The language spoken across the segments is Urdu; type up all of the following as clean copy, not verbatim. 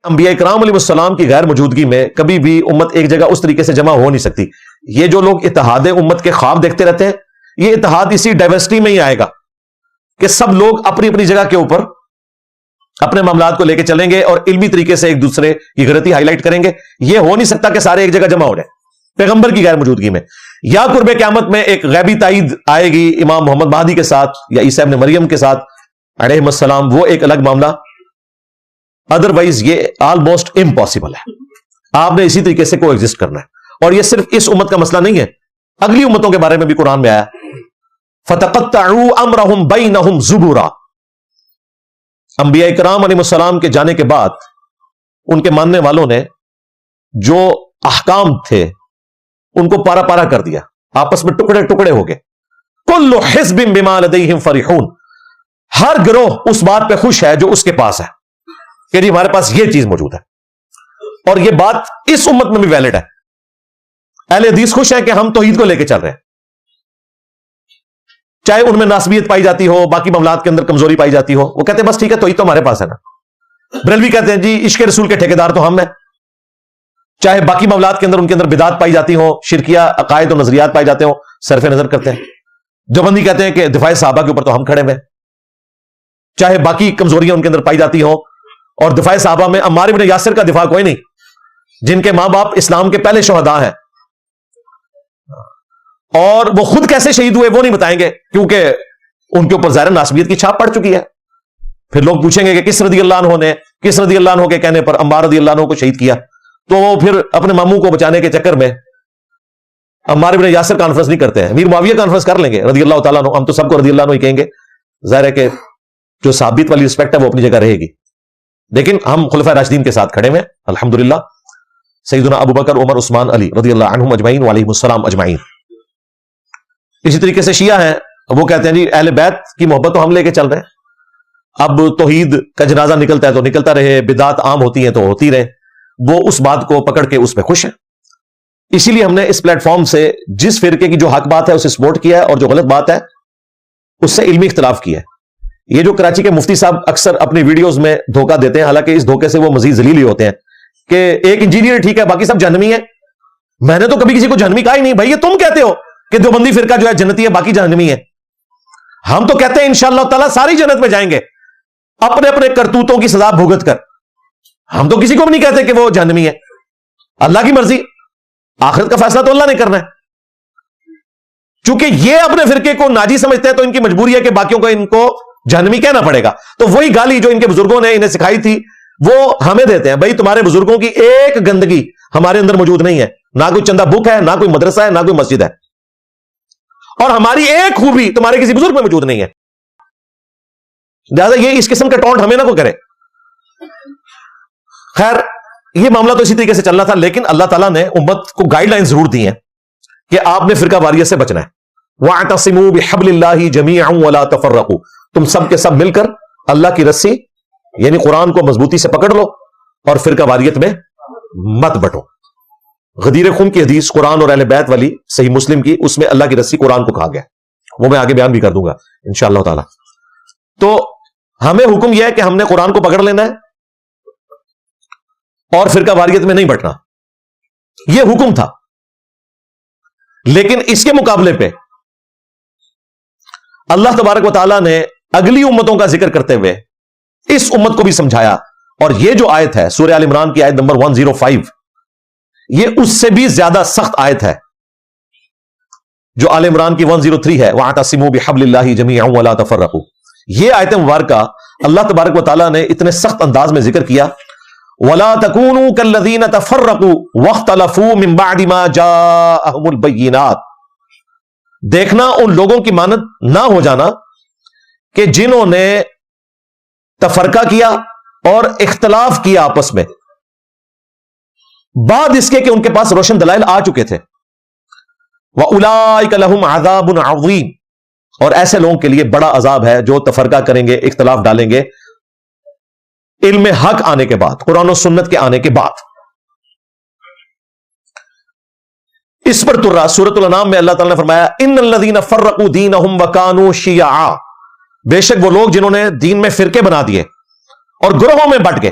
انبیاء کرام علیہ السلام کی غیر موجودگی میں کبھی بھی امت ایک جگہ اس طریقے سے جمع ہو نہیں سکتی. یہ جو لوگ اتحاد امت کے خواب دیکھتے رہتے ہیں، یہ اتحاد اسی ڈائیورسٹی میں ہی آئے گا کہ سب لوگ اپنی اپنی جگہ کے اوپر اپنے معاملات کو لے کے چلیں گے اور علمی طریقے سے ایک دوسرے کی غلطی ہائی لائٹ کریں گے. یہ ہو نہیں سکتا کہ سارے ایک جگہ جمع ہو جائیں پیغمبر کی غیر موجودگی میں. یا قرب قیامت میں ایک غیبی تائید آئے گی امام محمد مہدی کے ساتھ یا عیسیٰ ابن مریم کے ساتھ علیہ السلام، وہ ایک الگ معاملہ. ادروائز یہ آلموسٹ امپاسبل ہے. آپ نے اسی طریقے سے کو ایگزسٹ کرنا ہے. اور یہ صرف اس امت کا مسئلہ نہیں ہے، اگلی امتوں کے بارے میں بھی قرآن میں آیا فَتَقَطَّعُوا أَمْرَهُمْ بَيْنَهُمْ زُبُرًا. انبیاء کرام علیہ السلام کے جانے کے بعد ان کے ماننے والوں نے جو احکام تھے ان کو پارا پارا کر دیا، آپس میں ٹکڑے ٹکڑے ہو گئے. كُلُّ حِزْبٍ بِمَا لَدَيْهِمْ فَرِحُونَ. ہر گروہ اس بات پہ خوش ہے جو اس کے پاس ہے کہ جی ہمارے پاس یہ چیز موجود ہے. اور یہ بات اس امت میں بھی ویلڈ ہے. اہل حدیث خوش ہیں کہ ہم توحید کو لے کے چل رہے ہیں، چاہے ان میں ناسبیت پائی جاتی ہو، باقی معاملات کے اندر کمزوری پائی جاتی ہو، وہ کہتے ہیں بس ٹھیک ہے توحید تو ہمارے پاس ہے نا. بریلوی کہتے ہیں جی عشق رسول کے ٹھیکیدار تو ہم ہیں، چاہے باقی معاملات کے اندر بدعات پائی جاتی ہوں، شرکیہ عقائد و نظریات پائے جاتے ہوں، صرف نظر کرتے ہیں. دیوبندی کہتے ہیں کہ دفاع صحابہ کے اوپر تو ہم کھڑے ہوئے، چاہے باقی کمزوریاں ان کے اندر پائی جاتی ہوں. اور دفاع صحابہ میں عمار بن یاسر کا دفاع کوئی نہیں، جن کے ماں باپ اسلام کے پہلے شہداء ہیں، اور وہ خود کیسے شہید ہوئے وہ نہیں بتائیں گے کیونکہ ان کے اوپر ظاہر ناسبیت کی چھاپ پڑ چکی ہے. پھر لوگ پوچھیں گے کہ کس رضی اللہ عنہ نے، کس رضی اللہ عنہ کے کہنے پر عمار رضی اللہ عنہ کو شہید کیا؟ تو وہ پھر اپنے ماموں کو بچانے کے چکر میں عمار بن یاسر کانفرنس نہیں کرتے ہیں، امیر معاویہ کانفرنس کر لیں گے رضی اللہ تعالیٰ عنہ. ہم تو سب کو رضی اللہ عنہ ہی کہیں گے. ظاہر ہے کہ جو ثابت والی رسپیکٹ ہے وہ اپنی جگہ رہے گی، لیکن ہم خلفائے راشدین کے ساتھ کھڑے ہیں الحمدللہ. سیدنا ابو بکر، عمر، عثمان، علی رضی اللہ عنہم اجمعین وعلیہم السلام اجمعین. اسی طریقے سے شیعہ ہیں، وہ کہتے ہیں جی اہل بیت کی محبت تو ہم لے کے چل رہے ہیں، اب توحید کا جنازہ نکلتا ہے تو نکلتا رہے، بدعات عام ہوتی ہیں تو ہوتی رہے. وہ اس بات کو پکڑ کے اس پہ خوش ہیں. اسی لیے ہم نے اس پلیٹ فارم سے جس فرقے کی جو حق بات ہے اسے سپورٹ کیا ہے، اور جو غلط بات ہے اس سے علمی اختلاف کیا ہے. یہ جو کراچی کے مفتی صاحب اکثر اپنی ویڈیوز میں دھوکہ دیتے ہیں، حالانکہ اس دھوکے سے وہ مزید ذلیل ہی ہوتے ہیں کہ ایک انجینئر ٹھیک ہے باقی سب جہنمی ہیں. میں نے تو کبھی کسی کو جہنمی کہا ہی نہیں. بھائی یہ تم کہتے ہو کہ دیوبندی فرقہ جو ہے جنتی ہے باقی جہنمی ہے. ہم تو کہتے ہیں انشاءاللہ تعالیٰ ساری جنت میں جائیں گے اپنے اپنے کرتوتوں کی سزا بھگت کر. ہم تو کسی کو بھی نہیں کہتے کہ وہ جہنمی ہے. اللہ کی مرضی، آخرت کا فیصلہ تو اللہ نے کرنا ہے. چونکہ یہ اپنے فرقے کو ناجی سمجھتے ہیں تو ان کی مجبوری ہے کہ باقیوں کو ان کو جہنمی کہنا پڑے گا. تو وہی گالی جو ان کے بزرگوں نے انہیں سکھائی تھی وہ ہمیں دیتے ہیں. بھائی تمہارے بزرگوں کی ایک گندگی ہمارے اندر موجود نہیں ہے، نہ کوئی چندہ بک ہے، نہ کوئی مدرسہ ہے، نہ کوئی مسجد ہے، اور ہماری ایک خوبی تمہارے کسی بزرگ میں موجود نہیں ہے. لہٰذا یہ اس قسم کا ٹونٹ ہمیں نہ کوئی کرے. خیر یہ معاملہ تو اسی طریقے سے چلنا تھا، لیکن اللہ تعالیٰ نے امت کو گائیڈ لائن ضرور دی ہیں کہ آپ نے فرقہ واریت سے بچنا ہے. وَاعْتَصِمُوا بِحَبْلِ اللَّهِ جَمِيعًا وَلَا تَفَرَّقُوا. تم سب کے سب مل کر اللہ کی رسی یعنی قرآن کو مضبوطی سے پکڑ لو اور فرقہ واریت میں مت بٹو. غدیر خون کی حدیث قرآن اور اہل بیت والی صحیح مسلم کی، اس میں اللہ کی رسی قرآن کو کہا گیا، وہ میں آگے بیان بھی کر دوں گا انشاءاللہ تعالی. تو ہمیں حکم یہ ہے کہ ہم نے قرآن کو پکڑ لینا ہے اور فرقہ واریت میں نہیں بٹنا. یہ حکم تھا. لیکن اس کے مقابلے پہ اللہ تبارک و تعالیٰ نے اگلی امتوں کا ذکر کرتے ہوئے اس امت کو بھی سمجھایا. اور یہ جو آیت ہے سورہ آل عمران کی آیت نمبر 105، یہ اس سے بھی زیادہ سخت آیت ہے جو آل عمران کی 103 ہے، وَاعْتَصِمُوا بِحَبْلِ اللَّهِ جَمِيعًا وَلَا تَفَرَّقُوا. یہ آیت مبارکہ اللہ تبارک و تعالیٰ نے اتنے سخت انداز میں ذکر کیا، وَلَا تَكُونُوا كَالَّذِينَ تَفَرَّقُوا وَاخْتَلَفُوا مِن بَعْدِ مَا جَاءَهُمُ الْبَيِّنَاتُ. دیکھنا ان لوگوں کی مانند نہ ہو جانا کہ جنہوں نے تفرقہ کیا اور اختلاف کیا آپس میں بعد اس کے کہ ان کے پاس روشن دلائل آ چکے تھے. وَأُولَئِكَ لَهُمْ عَذَابٌ عَظِيمٌ. اور ایسے لوگوں کے لیے بڑا عذاب ہے جو تفرقہ کریں گے، اختلاف ڈالیں گے علم حق آنے کے بعد، قرآن و سنت کے آنے کے بعد. اس پر ترا سورۃ الانعام میں اللہ تعالیٰ نے فرمایا ان الذین فرقوا دینہم وکانوا شیعا. بے شک وہ لوگ جنہوں نے دین میں فرقے بنا دیے اور گروہوں میں بٹ گئے.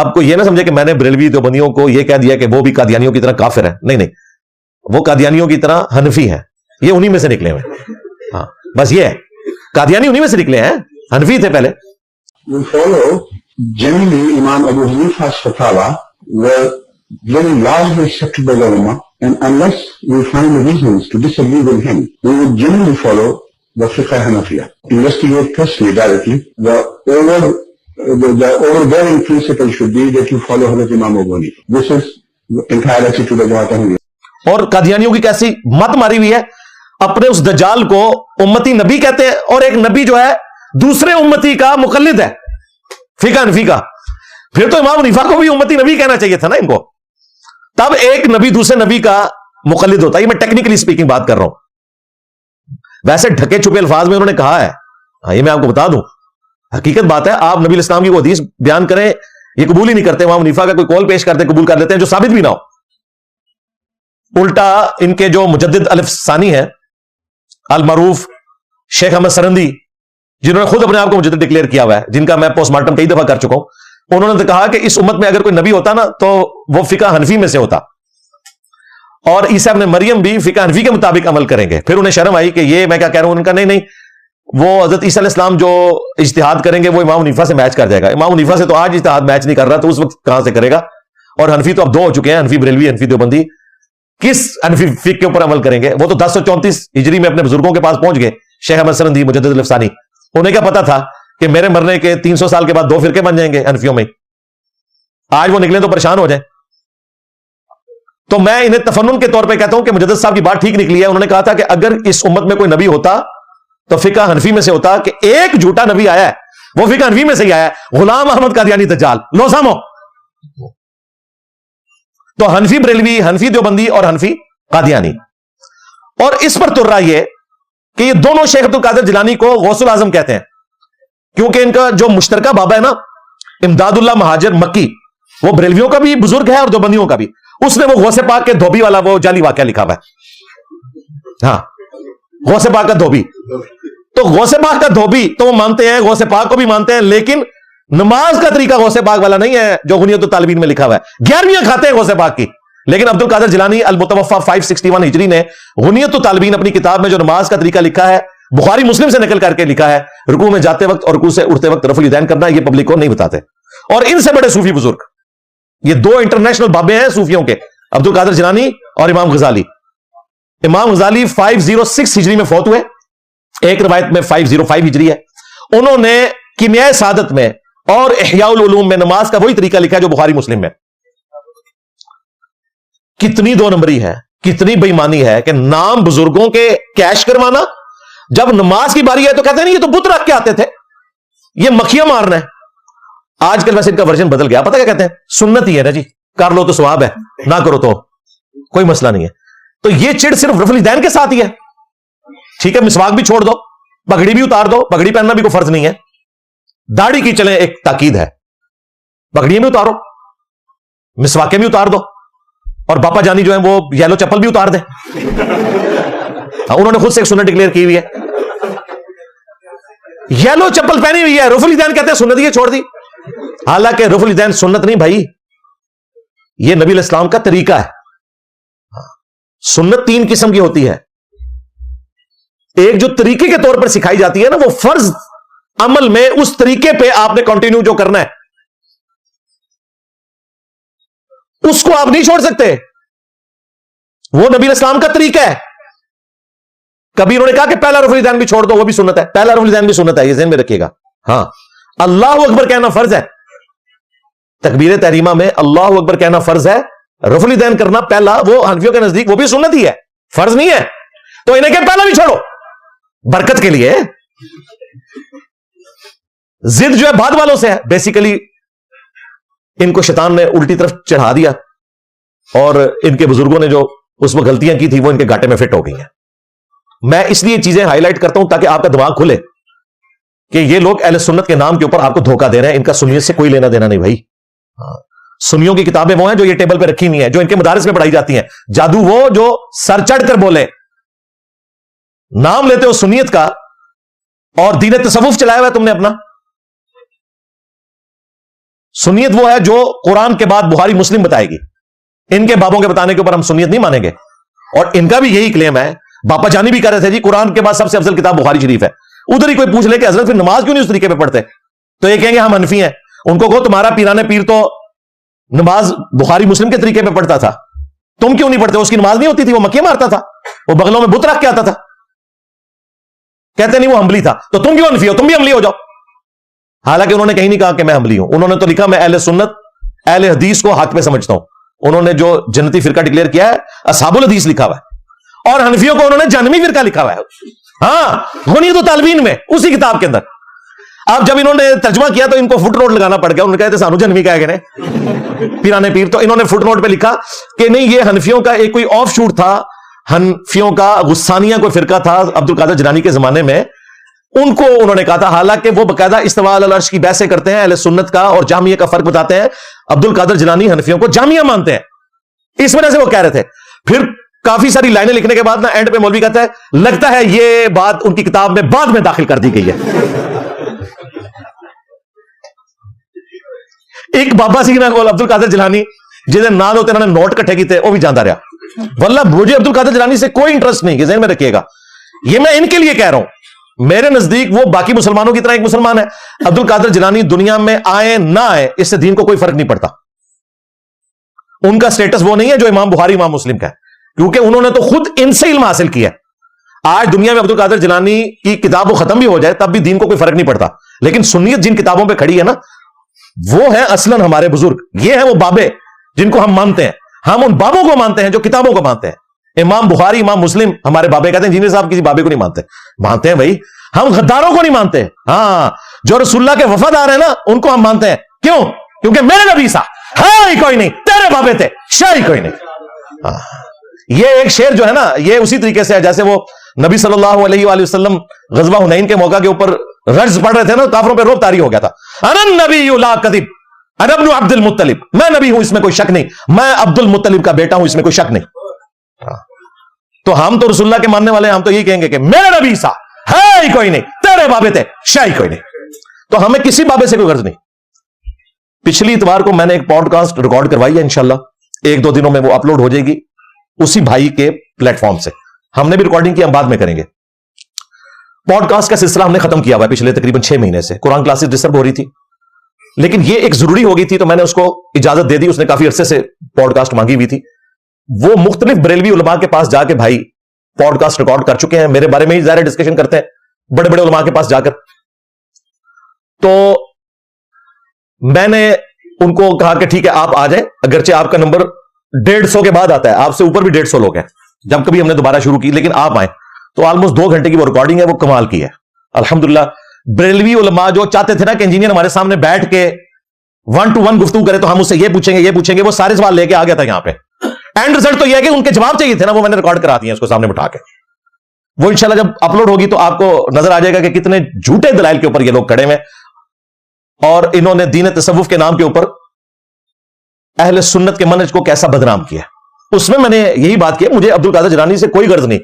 اب کوئی یہ نہ سمجھے کہ میں نے بریلوی دیوبندیوں کو یہ کہہ دیا کہ وہ بھی قادیانیوں کی طرح کافر ہے. نہیں نہیں, وہ قادیانیوں کی طرح حنفی ہے, یہ انہی میں سے نکلے ہوئے. ہاں بس یہ ہے, قادیانی انہی میں سے نکلے ہیں, حنفی تھے پہلے. We follow generally Imam Abu Hanifa's fatwa were very largely accepted by the ulama, and unless we find reasons to disagree with him, we would generally follow the fiqh Hanafiya. Investigate personally directly. The overbearing principle should be that you follow Hazrat Imam Abu Hanifa. This is entirely to the Jamaat Ahmadiyya. اور قادیانیوں کی کیسی مت ماری ہوئی ہے, اپنے اس دجال کو امتی نبی کہتے ہیں, اور ایک نبی جو ہے دوسرے امتی کا مقلد ہے فقہ حنفی کا. پھر تو امام حنیفہ کو بھی امتی نبی کہنا چاہیے تھا نا ان کو, تب ایک نبی دوسرے نبی کا مقلد ہوتا ہے. یہ میں ٹیکنیکلی اسپیکنگ بات کر رہا ہوں, ویسے ڈھکے چھپے الفاظ میں انہوں نے کہا ہے. یہ میں آپ کو بتا دوں, حقیقت بات ہے. آپ نبی الاسلام کی وہ حدیث بیان کریں, یہ قبول ہی نہیں کرتے. امام حنیفہ کا کوئی قول پیش کرتے قبول کر لیتے ہیں جو ثابت بھی نہ ہو. الٹا ان کے جو مجدد الف ثانی ہے المعروف شیخ احمد سرندی, جنہوں نے خود اپنے آپ کو مجدد ڈکلیئر کیا ہوا ہے, جن کا میں پوسٹ مارٹم کئی دفعہ کر چکا ہوں, انہوں نے کہا کہ اس امت میں اگر کوئی نبی ہوتا نا تو وہ فقہ حنفی میں سے ہوتا, اور عیسیٰ ابن مریم بھی فقہ حنفی کے مطابق عمل کریں گے. پھر انہیں شرم آئی کہ یہ میں کیا کہہ رہا ہوں. ان کا نہیں, وہ حضرت عیسیٰ علیہ السلام جو اجتہاد کریں گے وہ امام حنیفہ سے میچ کر جائے گا. امام حنیفہ سے تو آج اجتہاد میچ نہیں کر رہا, تو اس وقت کہاں سے کرے گا. اور حنفی تو اب دو ہو چکے ہیں, حنفی بریلوی, حنفی دیوبندی. کس حنفی فقہ کے اوپر عمل کریں گے؟ وہ تو 1034 ہجری میں اپنے بزرگوں کے پاس پہنچ گئے, شیخ احمد سرندی, مجدد الف ثانی. انہیں کیا پتا تھا کہ میرے مرنے کے 300 سال کے بعد 2 فرقے بن جائیں گے حنفیوں میں. آج وہ نکلیں تو پریشان ہو جائیں. تو میں انہیں تفنن کے طور پہ کہتا ہوں کہ مجدد صاحب کی بات ٹھیک نکلی ہے. انہوں نے کہا تھا کہ اگر اس امت میں کوئی نبی ہوتا تو فقہ حنفی میں سے ہوتا. کہ ایک جھوٹا نبی آیا ہے وہ فقہ حنفی میں سے ہی آیا ہے, غلام احمد قادیانی دجال. لو سامو, تو حنفی بریلوی, حنفی دیوبندی اور حنفی قادیانی. اور اس پر تر رہا یہ کہ یہ دونوں شیخ عبد القادر جیلانی کو غوث الاعظم کہتے ہیں, کیونکہ ان کا جو مشترکہ بابا ہے نا امداد اللہ مہاجر مکی, وہ بریلویوں کا بھی بزرگ ہے اور دیوبندیوں کا بھی. اس نے وہ غوث پاک کے دھوبی والا وہ جعلی واقعہ لکھا ہوا ہے. ہاں, غوث پاک کا دھوبی. تو غوث پاک کا دھوبی تو وہ مانتے ہیں, غوث پاک کو بھی مانتے ہیں, لیکن نماز کا طریقہ غوث پاک والا نہیں ہے جو غنیت الطالبین میں لکھا ہوا ہے. 11ویں کھاتے ہیں غوث پاک کی. لیکن عبد القادر جیلانی المتوفا 561 ہجری نے غنیت الطالبین اپنی کتاب میں جو نماز کا طریقہ لکھا ہے, بخاری مسلم سے نقل کر کے لکھا ہے, رکوع میں جاتے وقت اور رکوع سے اٹھتے وقت رفع الیدین کرنا, یہ پبلک کو نہیں بتاتے. اور ان سے بڑے صوفی بزرگ, یہ 2 انٹرنیشنل بابے ہیں صوفیوں کے, عبد القادر جیلانی اور امام غزالی. امام غزالی 506 ہجری میں فوت ہوئے, ایک روایت میں 505 ہجری ہے. انہوں نے کیمیائے سعادت میں اور احیاء العلوم میں نماز کا وہی طریقہ لکھا ہے جو بخاری مسلم میں. کتنی 2 نمبری ہے, کتنی بےایمانی ہے کہ نام بزرگوں کے کیش کروانا, جب نماز کی باری ہے تو کہتے ہیں نہیں یہ تو بت رکھ کے آتے تھے, یہ مکھیاں مارنا ہے. آج کل ویسے ان کا ورژن بدل گیا, پتہ کیا کہتے ہیں, سنت ہی ہے نا جی, کر لو تو ثواب ہے, نہ کرو تو کوئی مسئلہ نہیں ہے. تو یہ چڑ صرف رفع الیدین کے ساتھ ہی ہے. ٹھیک ہے, مسواک بھی چھوڑ دو, پگڑی بھی اتار دو, پگڑی پہننا بھی کوئی فرض نہیں ہے. داڑھی کی چلیں ایک تاکید ہے, پگڑیاں بھی اتارو, مسواکیں بھی اتار دو, اور باپا جانی جو ہیں وہ یلو چپل بھی اتار دیں. انہوں نے خود سے ایک سنت ڈکلیئر کی ہوئی ہے, یلو چپل پہنی ہوئی ہے, رفع الیدین کہتے ہیں سنت یہ چھوڑ دی. حالانکہ رفع الیدین سنت نہیں بھائی, یہ نبی علیہ السلام کا طریقہ ہے. سنت 3 قسم کی ہوتی ہے. ایک جو طریقے کے طور پر سکھائی جاتی ہے نا, وہ فرض عمل میں اس طریقے پہ آپ نے کنٹینیو جو کرنا ہے اس کو آپ نہیں چھوڑ سکتے, وہ نبی علیہ السلام کا طریقہ ہے. کبھی انہوں نے کہا کہ پہلا رفع الیدین بھی چھوڑ دو, وہ بھی سنت ہے. پہلا رفع الیدین بھی سنت ہے, یہ ذہن میں رکھیے گا. ہاں, اللہ اکبر کہنا فرض ہے, تکبیر تحریمہ میں اللہ اکبر کہنا فرض ہے. رفع الیدین کرنا پہلا, وہ حنفیوں کے نزدیک وہ بھی سنت ہی ہے, فرض نہیں ہے. تو انہیں کہ پہلا بھی چھوڑو برکت کے لیے. ضد جو ہے بعد والوں سے ہے بیسیکلی, ان کو شیطان نے الٹی طرف چڑھا دیا, اور ان کے بزرگوں نے جو اس میں غلطیاں کی تھی وہ ان کے گھاٹے میں فٹ ہو گئی ہیں. میں اس لیے چیزیں ہائی لائٹ کرتا ہوں تاکہ آپ کا دماغ کھلے کہ یہ لوگ اہل سنت کے نام کے اوپر آپ کو دھوکہ دے رہے ہیں. ان کا سنیت سے کوئی لینا دینا نہیں بھائی. سنیوں کی کتابیں وہ ہیں جو یہ ٹیبل پہ رکھی ہوئی ہیں, جو ان کے مدارس میں پڑھائی جاتی ہیں. جادو وہ جو سر چڑھ کر بولے, نام لیتے ہو سنیت کا, اور دین تصوف چلایا ہوا ہے تم نے اپنا. سنیت وہ ہے جو قرآن کے بعد بخاری مسلم بتائے گی. ان کے بابوں کے بتانے کے اوپر ہم سنیت نہیں مانیں گے. اور ان کا بھی یہی کلیم ہے. باپا جانی بھی کہہ رہے تھے جی قرآن کے بعد سب سے افضل کتاب بخاری شریف ہے. ادھر ہی کوئی پوچھ لے کہ حضرت پھر نماز کیوں نہیں اس طریقے پہ پڑھتے, تو یہ کہیں گے ہم حنفی ہیں. ان کو کہو تمہارا پیرانے پیر تو نماز بخاری مسلم کے طریقے پہ پڑھتا تھا, تم کیوں نہیں پڑھتے؟ اس کی نماز نہیں ہوتی تھی, وہ مکے مارتا تھا, وہ بغلوں میں بت رکھ کے آتا تھا. کہتے نہیں وہ حنبلی تھا, تو تم کیوں حنفی ہو؟ تم بھی حنبلی ہو جاؤ. حالانکہ انہوں نے کہیں نہیں کہا کہ میں حنبلی ہوں. انہوں نے تو لکھا میں اہل سنت اہل حدیث کو حق پہ سمجھتا ہوں. انہوں نے جو جنتی فرقہ ڈکلیئر کیا ہے اصحاب الحدیث لکھا ہوا ہے, اور حنفیوں کو انہوں نے جہنمی فرقہ لکھا ہوا ہے. ہاں غنیۃ الطالبین میں اسی کتاب کے اندر. اب جب انہوں نے ترجمہ کیا تو ان کو فٹ نوٹ لگانا پڑ گیا. انہوں نے کہا تھے سانو جہنمی کہا گئے پیرانے پیر, تو انہوں نے فٹ نوٹ پہ لکھا کہ نہیں یہ حنفیوں کا ایک کوئی آف شوٹ تھا, حنفیوں کا غسانیہ کوئی فرقہ تھا عبد القادر جیلانی کے زمانے میں, ان کو انہوں نے کہا تھا. حالانکہ وہ باقاعدہ استواء علی العرش کی بحثیں کرتے ہیں, اہل سنت کا اور جامعہ کا فرق بتاتے ہیں. عبد القادر جیلانی حنفیوں کو جامعہ مانتے ہیں, اس وجہ سے وہ کہہ رہے تھے. پھر کافی ساری لائنیں لکھنے کے بعد نا اینڈ پہ مولوی کہتا ہے لگتا ہے یہ بات ان کی کتاب میں بعد میں داخل کر دی گئی ہے. ایک بابا سی نال عبد القادر جیلانی جہاں نام ہوتے انہوں نے نوٹ کٹھے کیتے وہ بھی جانتا رہا. واللہ مجھے عبد القادر جیلانی سے کوئی انٹرسٹ نہیں, کہ ذہن میں رکھیے گا, یہ میں ان کے لیے کہہ رہا ہوں. میرے نزدیک وہ باقی مسلمانوں کی طرح ایک مسلمان ہے. عبد القادر جیلانی دنیا میں آئے نہ آئے اس سے دین کو کوئی فرق نہیں پڑتا. ان کا سٹیٹس وہ نہیں ہے جو امام بخاری امام مسلم کا ہے, کیونکہ انہوں نے تو خود ان سے علم حاصل کیا ہے. آج دنیا میں عبد القادر جیلانی کی کتاب وہ ختم بھی ہو جائے تب بھی دین کو کوئی فرق نہیں پڑتا. لیکن سنیت جن کتابوں پہ کھڑی ہے نا, وہ ہیں اصلاً ہمارے بزرگ. یہ ہیں وہ بابے جن کو ہم مانتے ہیں. ہم ان بابوں کو مانتے ہیں جو کتابوں کو مانتے ہیں. امام بخاری امام مسلم ہمارے بابے. کہتے ہیں انجینئر صاحب کسی بابے کو نہیں مانتے. مانتے ہیں بھائی, ہم غداروں کو نہیں مانتے. ہاں جو رسول اللہ کے وفادار ہیں نا ان کو ہم مانتے ہیں. کیوں؟ کیونکہ میرے نبی سا ہی کوئی نہیں, تیرے بابے تھے شاہی کوئی نہیں. یہ ایک شعر جو ہے نا یہ اسی طریقے سے ہے جیسے وہ نبی صلی اللہ علیہ وآلہ وسلم غزوہ حنین کے موقع کے اوپر رجز پڑھ رہے تھے نا, کافروں پہ روب طاری ہو گیا تھا. انا النبی لا کذب انا ابن عبد المطلب, میں نبی ہوں اس میں کوئی شک نہیں, میں عبد المطلب کا بیٹا ہوں اس میں کوئی شک نہیں. تو ہم تو رسول اللہ کے ماننے والے ہیں, ہم تو یہی کہیں گے کہ میرے نبی سا ہے ہی کوئی نہیں, تیرے بابے تھے شاہی کوئی نہیں. تو ہمیں کسی بابے سے کوئی غرض نہیں. پچھلی اتوار کو میں نے ایک پوڈ کاسٹ ریکارڈ کروائی ہے, انشاءاللہ 1-2 دنوں میں وہ اپلوڈ ہو جائے گی اسی بھائی کے پلیٹ فارم سے. ہم نے بھی ریکارڈنگ کی, ہم بعد میں کریں گے. پوڈ کاسٹ کا سلسلہ ہم نے ختم کیا ہوا ہے پچھلے تقریباً 6 مہینے سے. قرآن کلاسز ڈسٹرب ہو رہی تھی, لیکن یہ ایک ضروری ہو گئی تھی تو میں نے اس کو اجازت دے دی. اس نے کافی عرصے سے پوڈ کاسٹ مانگی ہوئی تھی. وہ مختلف بریلوی علماء کے پاس جا کے بھائی پوڈ کاسٹ ریکارڈ کر چکے ہیں, میرے بارے میں ہی ظاہر ڈسکشن کرتے ہیں بڑے بڑے علماء کے پاس جا کر. تو میں نے ان کو کہا کہ ٹھیک ہے آپ آ جائیں, اگرچہ آپ کا نمبر 150 کے بعد آتا ہے, آپ سے اوپر بھی 150 لوگ ہیں جب کبھی ہم نے دوبارہ شروع کی, لیکن آپ آئیں. تو آلموسٹ 2 گھنٹے کی وہ ریکارڈنگ ہے, وہ کمال کی ہے الحمدللہ. بریلوی علماء جو چاہتے تھے نا کہ انجینئر ہمارے سامنے بیٹھ کے 1 to 1 گفتگو کرے تو ہم اس سے یہ پوچھیں گے, وہ سارے سوال لے کے آ گیا تھا یہاں پہ. اینڈ رزلٹ تو یہ ہے کہ ان کے جواب چاہیے تھے نا, وہ میں نے ریکارڈ کرا دیا اس کو سامنے بٹھا کے. وہ انشاءاللہ جب اپلوڈ ہوگی تو آپ کو نظر آ جائے گا کہ کتنے جھوٹے دلائل کے اوپر یہ لوگ کھڑے ہوئے, اور انہوں نے دین تصوف کے نام کے اوپر اہل سنت کے منہج کو کیسا بدنام کیا. اس میں نے یہی بات کی, مجھے عبد القادر جیلانی سے کوئی غرض نہیں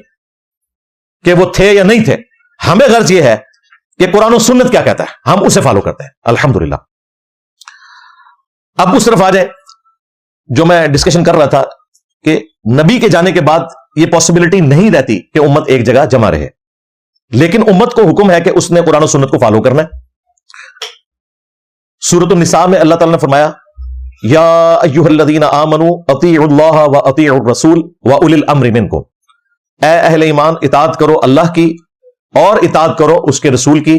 کہ وہ تھے یا نہیں تھے. ہمیں غرض یہ ہے کہ قرآن و سنت کیا کہتا ہے, ہم اسے فالو کرتے ہیں الحمدللہ. اب اس طرف آ جائیں جو میں ڈسکشن کر رہا تھا کہ نبی کے جانے کے بعد یہ پاسبلٹی نہیں رہتی کہ امت ایک جگہ جمع رہے, لیکن امت کو حکم ہے کہ اس نے قرآن و سنت کو فالو کرنا ہے. سورۃ النساء میں اللہ تعالیٰ نے فرمایا یا ایھا الذین آمنوا اطیعوا اللہ واطیعوا الرسول واولی الامر منکم, اے اہل ایمان اطاعت کرو اللہ کی اور اطاعت کرو اس کے رسول کی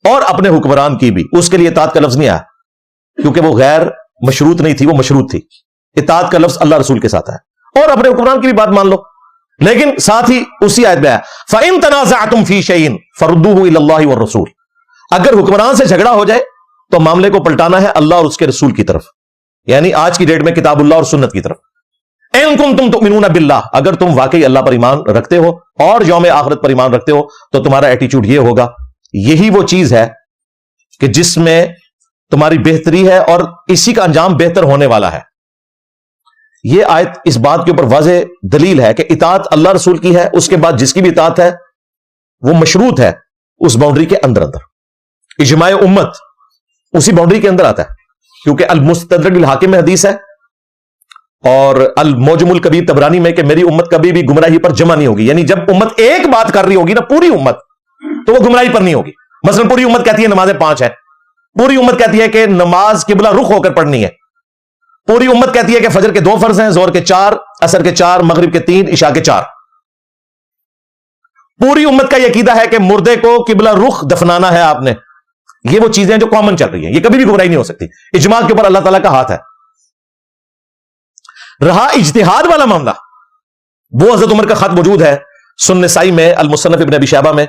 اور اپنے حکمران کی بھی. اس کے لیے اطاعت کا لفظ نہیں آیا کیونکہ وہ غیر مشروط نہیں تھی, وہ مشروط تھی. اطاعت کا لفظ اللہ رسول کے ساتھ ہے, اور اپنے حکمران کی بھی بات مان لو. لیکن ساتھ ہی اسی آیت میں آیا فَإِن تَنَازَعْتُمْ فِي شَيْءٍ فَرُدُّوهُ إِلَى اللَّهِ وَالرَّسُولِ, اگر حکمران سے جھگڑا ہو جائے تو معاملے کو پلٹانا ہے اللہ اور اس کے رسول کی طرف, یعنی آج کی ڈیٹ میں کتاب اللہ اور سنت کی طرف. اِن كُنتُمْ تُؤْمِنُونَ بِاللَّهِ, اگر تم واقعی اللہ پر ایمان رکھتے ہو اور یوم آخرت پر ایمان رکھتے ہو تو تمہارا ایٹیچیوڈ یہ ہوگا. یہی وہ چیز ہے کہ جس میں تمہاری بہتری ہے اور اسی کا انجام بہتر ہونے والا ہے. یہ آیت اس بات کے اوپر واضح دلیل ہے کہ اطاعت اللہ رسول کی ہے, اس کے بعد جس کی بھی اطاعت ہے وہ مشروط ہے اس باؤنڈری کے اندر. اجماع امت اسی باؤنڈری کے اندر آتا ہے. کیونکہ المستدرک الحاکم میں حدیث ہے اور المعجم الکبیر طبرانی میں کہ میری امت کبھی بھی گمراہی پر جمع نہیں ہوگی. یعنی جب امت ایک بات کر رہی ہوگی نا پوری امت, تو وہ گمراہی پر نہیں ہوگی. مثلا پوری امت کہتی ہے نمازیں 5 ہیں, پوری امت کہتی ہے کہ نماز قبلہ رخ ہو کر پڑھنی ہے, پوری امت کہتی ہے کہ فجر کے 2 فرض ہیں, ظہر کے 4, عصر کے 4, مغرب کے 3, عشاء کے 4. پوری امت کا یہ عقیدہ ہے کہ مردے کو قبلہ رخ دفنانا ہے آپ نے. یہ وہ چیزیں جو کامن چل رہی ہیں, یہ کبھی بھی گمراہی نہیں ہو سکتی. اجماع کے اوپر اللہ تعالیٰ کا ہاتھ ہے. رہا اجتہاد والا معاملہ, وہ حضرت عمر کا خط موجود ہے سنن نسائی میں, المصنف ابن ابی شیبہ میں.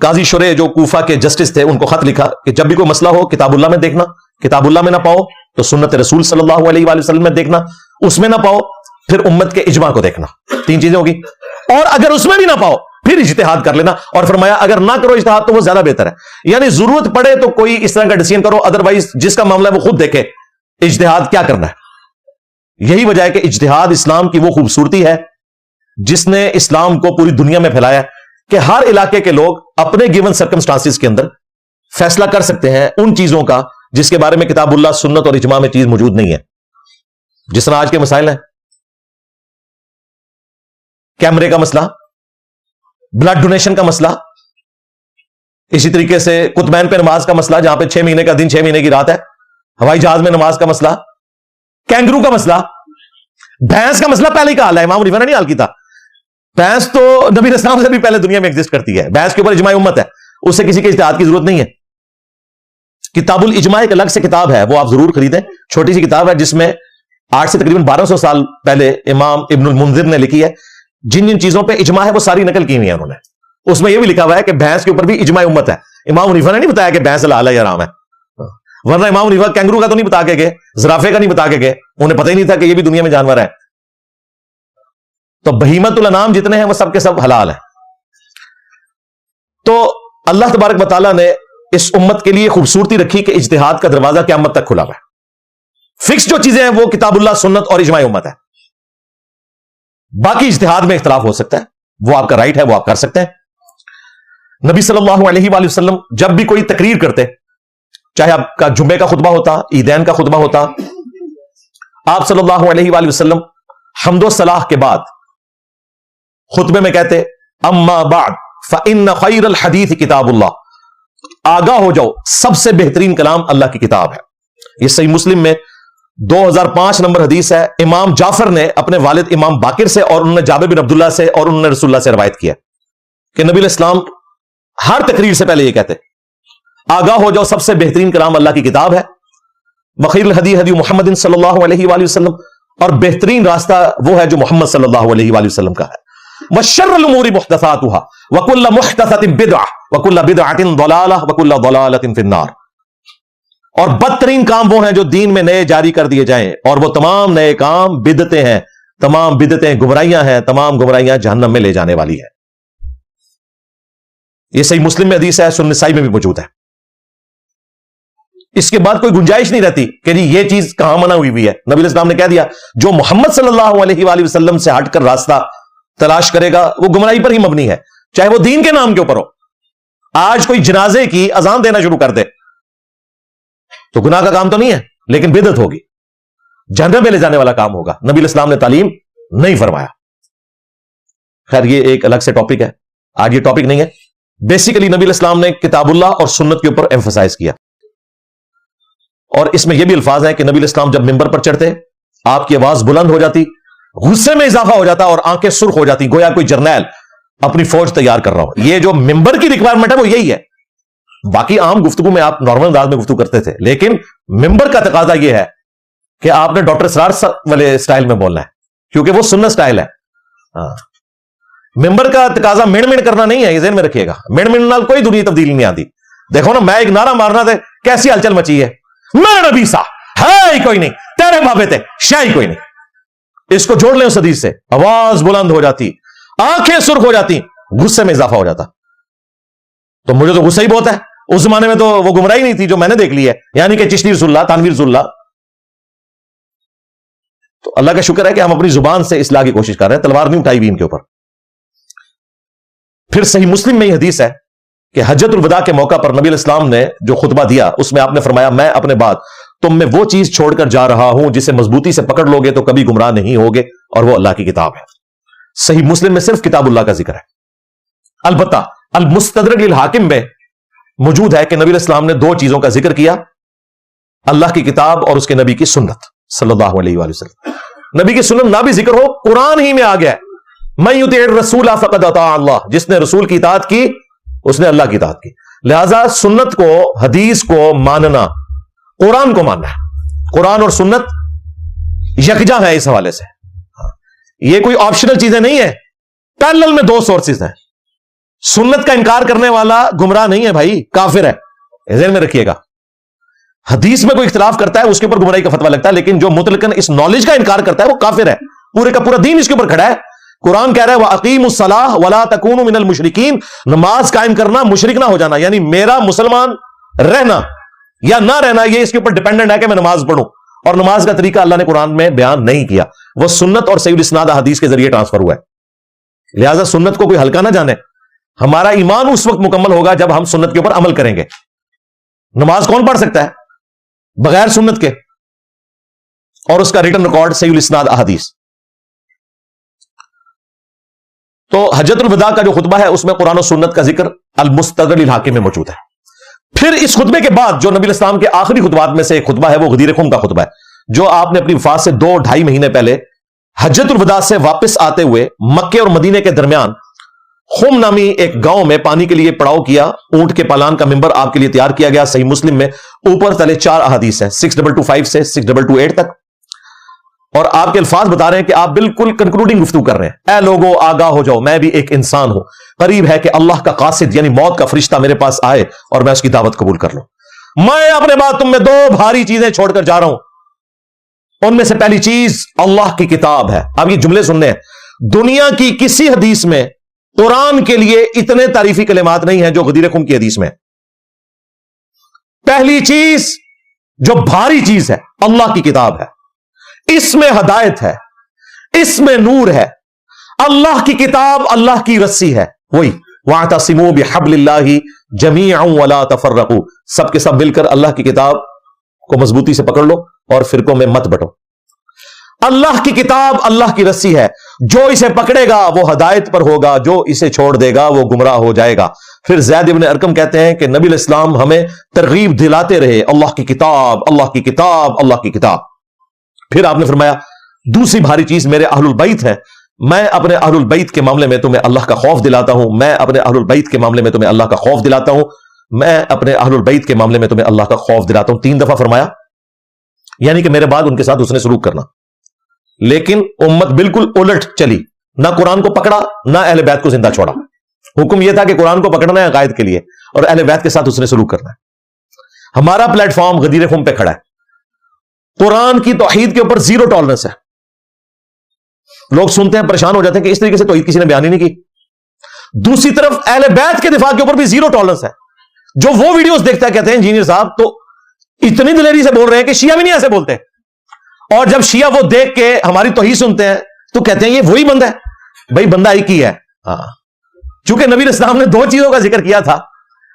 قاضی شریح جو کوفہ کے جسٹس تھے, ان کو خط لکھا کہ جب بھی کوئی مسئلہ ہو کتاب اللہ میں دیکھنا, کتاب اللہ میں نہ پاؤ تو سنت رسول صلی اللہ علیہ وآلہ وسلم میں دیکھنا, اس میں نہ پاؤ پھر امت کے اجماع کو دیکھنا. 3 چیزیں ہوگی. اور اگر اس میں بھی نہ پاؤ پھر اجتہاد کر لینا. اور فرمایا اگر نہ کرو اجتہاد تو وہ زیادہ بہتر ہے. یعنی ضرورت پڑے تو کوئی اس طرح کا ڈیسیژن کرو, ادروائز جس کا معاملہ ہے وہ خود دیکھے اجتہاد کیا کرنا ہے. یہی وجہ ہے کہ اجتہاد اسلام کی وہ خوبصورتی ہے جس نے اسلام کو پوری دنیا میں پھیلایا, کہ ہر علاقے کے لوگ اپنے گیون سرکمسٹانسز کے اندر فیصلہ کر سکتے ہیں ان چیزوں کا جس کے بارے میں کتاب اللہ, سنت اور اجماع میں چیز موجود نہیں ہے. جس طرح آج کے مسائل ہیں, کیمرے کا مسئلہ, بلڈ ڈونیشن کا مسئلہ, اسی طریقے سے قطبین پہ نماز کا مسئلہ جہاں پہ 6 مہینے کا دن 6 مہینے کی رات ہے, ہوائی جہاز میں نماز کا مسئلہ, کینگرو کا مسئلہ, بھینس کا مسئلہ پہلے ہی کا حال ہے. امام حنیفہ نے نہیں حال کیا. بھینس تو نبی اسلام سے بھی پہلے دنیا میں ایگزسٹ کرتی ہے. بھینس کے اوپر اجماع امت ہے, اس سے کسی کے اجتہاد کی ضرورت نہیں ہے. کتاب الاجماع ایک الگ سے کتاب ہے, وہ آپ ضرور خریدیں. چھوٹی سی کتاب ہے جس میں 8 سے تقریباً 1200 سال پہلے امام ابن المنذر نے لکھی ہے. جن جن چیزوں پہ اجماع ہے وہ ساری نقل کی ہوئی ہے انہوں نے. اس میں یہ بھی لکھا ہوا ہے کہ بھینس کے اوپر بھی اجماع امت ہے. امام حنیفہ نے نہیں بتایا کہ بھینس حلال ہے یا حرام ہے, ورنہ امام حنیفہ کینگرو کا تو نہیں بتا کے گئے, زرافے کا نہیں بتا کے گئے, انہیں پتہ ہی نہیں تھا کہ یہ بھی دنیا میں جانور ہے. تو بہیمت الانام جتنے ہیں وہ سب کے سب حلال ہیں. تو اللہ تبارک و تعالیٰ نے اس امت کے لیے خوبصورتی رکھی کہ اجتہاد کا دروازہ قیامت تک کھلا ہوا ہے. فکس جو چیزیں ہیں وہ کتاب اللہ, سنت اور اجماع امت ہے. باقی اجتہاد میں اختلاف ہو سکتا ہے, وہ آپ کا رائٹ ہے, وہ آپ کر سکتے ہیں. نبی صلی اللہ علیہ وآلہ وسلم جب بھی کوئی تقریر کرتے, چاہے آپ کا جمعے کا خطبہ ہوتا, عیدین کا خطبہ ہوتا, آپ صلی اللہ علیہ وآلہ وسلم حمد و صلاح کے بعد خطبے میں کہتے اما بعد فإن خیر الحدیث کتاب اللہ, آگاہ ہو جاؤ سب سے بہترین کلام اللہ کی کتاب ہے. یہ صحیح مسلم میں 2005 نمبر حدیث ہے. امام جعفر نے اپنے والد امام باقر سے اور انہوں نے جابر بن عبداللہ سے اور انہوں نے رسول اللہ سے روایت کیا کہ نبی علیہ السلام ہر تقریر سے پہلے یہ کہتے آگاہ ہو جاؤ سب سے بہترین کلام اللہ کی کتاب ہے. وخیر الہدی ہدی محمد صلی اللہ علیہ وآلہ وسلم, اور بہترین راستہ وہ ہے جو محمد صلی اللہ علیہ وآلہ وسلم کا ہے. وشر الامور محدثاتها وكل محدثۃ بدعہ وكل بدعۃ ضلالہ وكل ضلالۃ فی النار. اور بدترین کام وہ ہیں جو دین میں نئے جاری کر دیے جائیں, اور وہ تمام نئے کام بدعتیں ہیں, تمام بدعتیں گمراہیاں ہیں, تمام گمراہیاں جہنم میں لے جانے والی ہیں. یہ صحیح مسلم میں حدیث ہے, سنن نسائی میں بھی موجود ہے. اس کے بعد کوئی گنجائش نہیں رہتی کہ جی یہ چیز کہاں منع ہوئی ہے. نبی علیہ السلام نے کہہ دیا جو محمد صلی اللہ علیہ وآلہ وسلم سے ہٹ کر راستہ تلاش کرے گا وہ گمراہی پر ہی مبنی ہے, چاہے وہ دین کے نام کے اوپر ہو. آج کوئی جنازے کی اذان دینا شروع کر دے تو گناہ کا کام تو نہیں ہے, لیکن بدعت ہوگی, جہنم میں لے جانے والا کام ہوگا. نبی علیہ السلام نے تعلیم نہیں فرمایا. خیر یہ ایک الگ سے ٹاپک ہے, آج یہ ٹاپک نہیں ہے. بیسیکلی نبی علیہ السلام نے کتاب اللہ اور سنت کے اوپر ایمفسائز کیا, اور اس میں یہ بھی الفاظ ہیں کہ نبی علیہ السلام جب ممبر پر چڑھتے آپ کی آواز بلند ہو جاتی, غصے میں اضافہ ہو جاتا اور آنکھیں سرخ ہو جاتی, گویا کوئی جرنیل اپنی فوج تیار کر رہا ہو. یہ جو ممبر کی ریکوائرمنٹ ہے وہ یہی ہے. باقی عام گفتگو میں آپ نارمل انداز میں گفتگو کرتے تھے, لیکن ممبر کا تقاضا یہ ہے کہ آپ نے ڈاکٹر اسرار والے سٹائل میں بولنا ہے, کیونکہ وہ سنت سٹائل ہے. ممبر کا تقاضا مڑ مڑ کرنا نہیں ہے, یہ ذہن میں رکھیے گا. مڑ مڑ نال کوئی دنیا تبدیلی نہیں آتی. دیکھو نا, میں ایک نعرہ مارنا تھا, کیسی ہلچل مچی ہے, میرا نبی سا ہے ہی کوئی نہیں, تیرے بابے تھے شاہی کوئی نہیں. اس کو جوڑ لیں اس حدیث سے, آواز بلند ہو جاتی, آنکھیں سرخ ہو جاتی, غصے میں اضافہ ہو جاتا. تو مجھے تو غصہ ہی بہت ہے. اس زمانے میں تو وہ گمراہی نہیں تھی جو میں نے دیکھ لی ہے, یعنی کہ چشتی رسول اللہ, تانوی رسول اللہ. تو اللہ کا شکر ہے کہ ہم اپنی زبان سے اصلاح کی کوشش کر رہے ہیں, تلوار نہیں اٹھائی بھی ان کے اوپر. پھر صحیح مسلم میں یہ حدیث ہے کہ حجۃ الوداع کے موقع پر نبی علیہ السلام نے جو خطبہ دیا اس میں آپ نے فرمایا میں اپنے بعد تم میں وہ چیز چھوڑ کر جا رہا ہوں جسے مضبوطی سے پکڑ لوگے تو کبھی گمراہ نہیں ہوگے، اور وہ اللہ کی کتاب ہے۔ صحیح مسلم میں صرف کتاب اللہ کا ذکر ہے۔ البتہ المستدرک للحاکم میں موجود ہے کہ نبی علیہ السلام نے دو چیزوں کا ذکر کیا، اللہ کی کتاب اور اس کے نبی کی سنت صلی اللہ علیہ وآلہ وسلم۔ نبی کی سنت نہ بھی ذکر ہو، قرآن ہی میں آ گیا ہے، من یطع الرسول فقد اطاع اللہ، جس نے رسول کی اطاعت کی اس نے اللہ کی اطاعت کی۔ لہذا سنت کو، حدیث کو ماننا قرآن کو ماننا ہے۔ قرآن اور سنت یکجا ہے اس حوالے سے، یہ کوئی آپشنل چیزیں نہیں ہے، پیرلل میں دو سورسز ہیں۔ سنت کا انکار کرنے والا گمراہ نہیں ہے بھائی، کافر ہے، ذہن میں رکھیے گا۔ حدیث میں کوئی اختلاف کرتا ہے اس کے اوپر گمراہی کا فتویٰ لگتا ہے، لیکن جو مطلقاً اس نالج کا انکار کرتا ہے وہ کافر ہے، پورے کا پورا دین اس کے اوپر کھڑا ہے۔ قرآن کہہ رہا ہے وَأَقِيمُوا الصَّلَاةَ وَلَا تَكُونُوا مِنَ الْمُشْرِكِينَ، نماز قائم کرنا، مشرک نہ ہو جانا، یعنی میرا مسلمان رہنا یا نہ رہنا یہ اس کے اوپر ڈیپینڈنٹ ہے کہ میں نماز پڑھوں، اور نماز کا طریقہ اللہ نے قرآن میں بیان نہیں کیا، وہ سنت اور صحیح الاسناد حدیث کے ذریعے ٹرانسفر ہوا ہے۔ لہذا سنت کو کوئی ہلکا نہ جانے، ہمارا ایمان اس وقت مکمل ہوگا جب ہم سنت کے اوپر عمل کریں گے۔ نماز کون پڑھ سکتا ہے بغیر سنت کے اور اس کا ریٹن ریکارڈ صحیح الاسناد احادیث؟ تو حجۃ الوداع کا جو خطبہ ہے اس میں قرآن و سنت کا ذکر المستدرک للحاکم میں موجود ہے۔ پھر اس خطبے کے بعد جو نبی علیہ السلام کے آخری خطبات میں سے ایک خطبہ ہے وہ غدیر خم کا خطبہ ہے، جو آپ نے اپنی وفات سے 2-2.5 مہینے پہلے حجۃ الوداع سے واپس آتے ہوئے مکے اور مدینے کے درمیان خم نامی ایک گاؤں میں پانی کے لیے پڑاؤ کیا، اونٹ کے پالان کا ممبر آپ کے لیے تیار کیا گیا۔ صحیح مسلم میں اوپر تلے 4 احادیث ہیں، 6225 سے 6228 تک، اور آپ کے الفاظ بتا رہے ہیں کہ آپ بالکل کنکلوڈنگ گفتگو کر رہے ہیں۔ اے لوگو آگاہ ہو جاؤ، میں بھی ایک انسان ہوں، قریب ہے کہ اللہ کا قاصد یعنی موت کا فرشتہ میرے پاس آئے اور میں اس کی دعوت قبول کر لوں۔ میں اپنے بعد تم میں 2 بھاری چیزیں چھوڑ کر جا رہا ہوں، ان میں سے پہلی چیز اللہ کی کتاب ہے۔ اب یہ جملے سننے ہیں، دنیا کی کسی حدیث میں قرآن کے لیے اتنے تعریفی کلمات نہیں ہیں جو غدیر خم کی حدیث میں۔ پہلی چیز جو بھاری چیز ہے اللہ کی کتاب ہے، اس میں ہدایت ہے، اس میں نور ہے۔ اللہ کی کتاب اللہ کی رسی ہے، وہی وَاعْتَصِمُوا بِحَبْلِ اللَّهِ جَمِيعًا وَلَا تَفَرَّقُوا، سب کے سب مل کر اللہ کی کتاب کو مضبوطی سے پکڑ لو اور فرقوں میں مت بٹو۔ اللہ کی کتاب اللہ کی رسی ہے، جو اسے پکڑے گا وہ ہدایت پر ہوگا، جو اسے چھوڑ دے گا وہ گمراہ ہو جائے گا۔ پھر زید ابن ارقم کہتے ہیں کہ نبی علیہ السلام ہمیں ترغیب دلاتے رہے، اللہ کی کتاب، اللہ کی کتاب، اللہ کی کتاب۔ پھر آپ نے فرمایا دوسری بھاری چیز میرے اہل البیت ہیں، میں اپنے اہل البیت کے معاملے میں تمہیں اللہ کا خوف دلاتا ہوں، میں اپنے اہل البیت کے معاملے میں تمہیں اللہ کا خوف دلاتا ہوں، میں اپنے اہل البیت کے معاملے میں تمہیں اللہ کا خوف دلاتا ہوں۔ 3 دفعہ فرمایا، یعنی کہ میرے بعد ان کے ساتھ اس نے سلوک کرنا۔ لیکن امت بالکل الٹ چلی، نہ قرآن کو پکڑا نہ اہل بیت کو زندہ چھوڑا۔ حکم یہ تھا کہ قرآن کو پکڑنا ہے عقائد کے لیے اور اہل بیت کے ساتھ اس نے سلوک کرنا ہے۔ ہمارا پلیٹ فارم غدیر خم پہ کھڑا ہے، قرآن کی توحید کے اوپر 0 ٹالرنس ہے۔ لوگ سنتے ہیں پریشان ہو جاتے ہیں کہ اس طریقے سے توحید کسی نے بیان ہی نہیں کی۔ دوسری طرف اہل بیت کے دفاع کے اوپر بھی 0 ٹالرنس ہے۔ جو وہ ویڈیوز دیکھتا ہے کہتے ہیں انجینئر صاحب تو اتنی دلیری سے بول رہے ہیں کہ شیعہ بھی نہیں ایسے بولتے، اور جب شیعہ وہ دیکھ کے ہماری توحید سنتے ہیں تو کہتے ہیں یہ وہی بندہ ہے۔ بھائی بندہ ایک ہی ہے، چونکہ نبی علیہ السلام نے 2 چیزوں کا ذکر کیا تھا،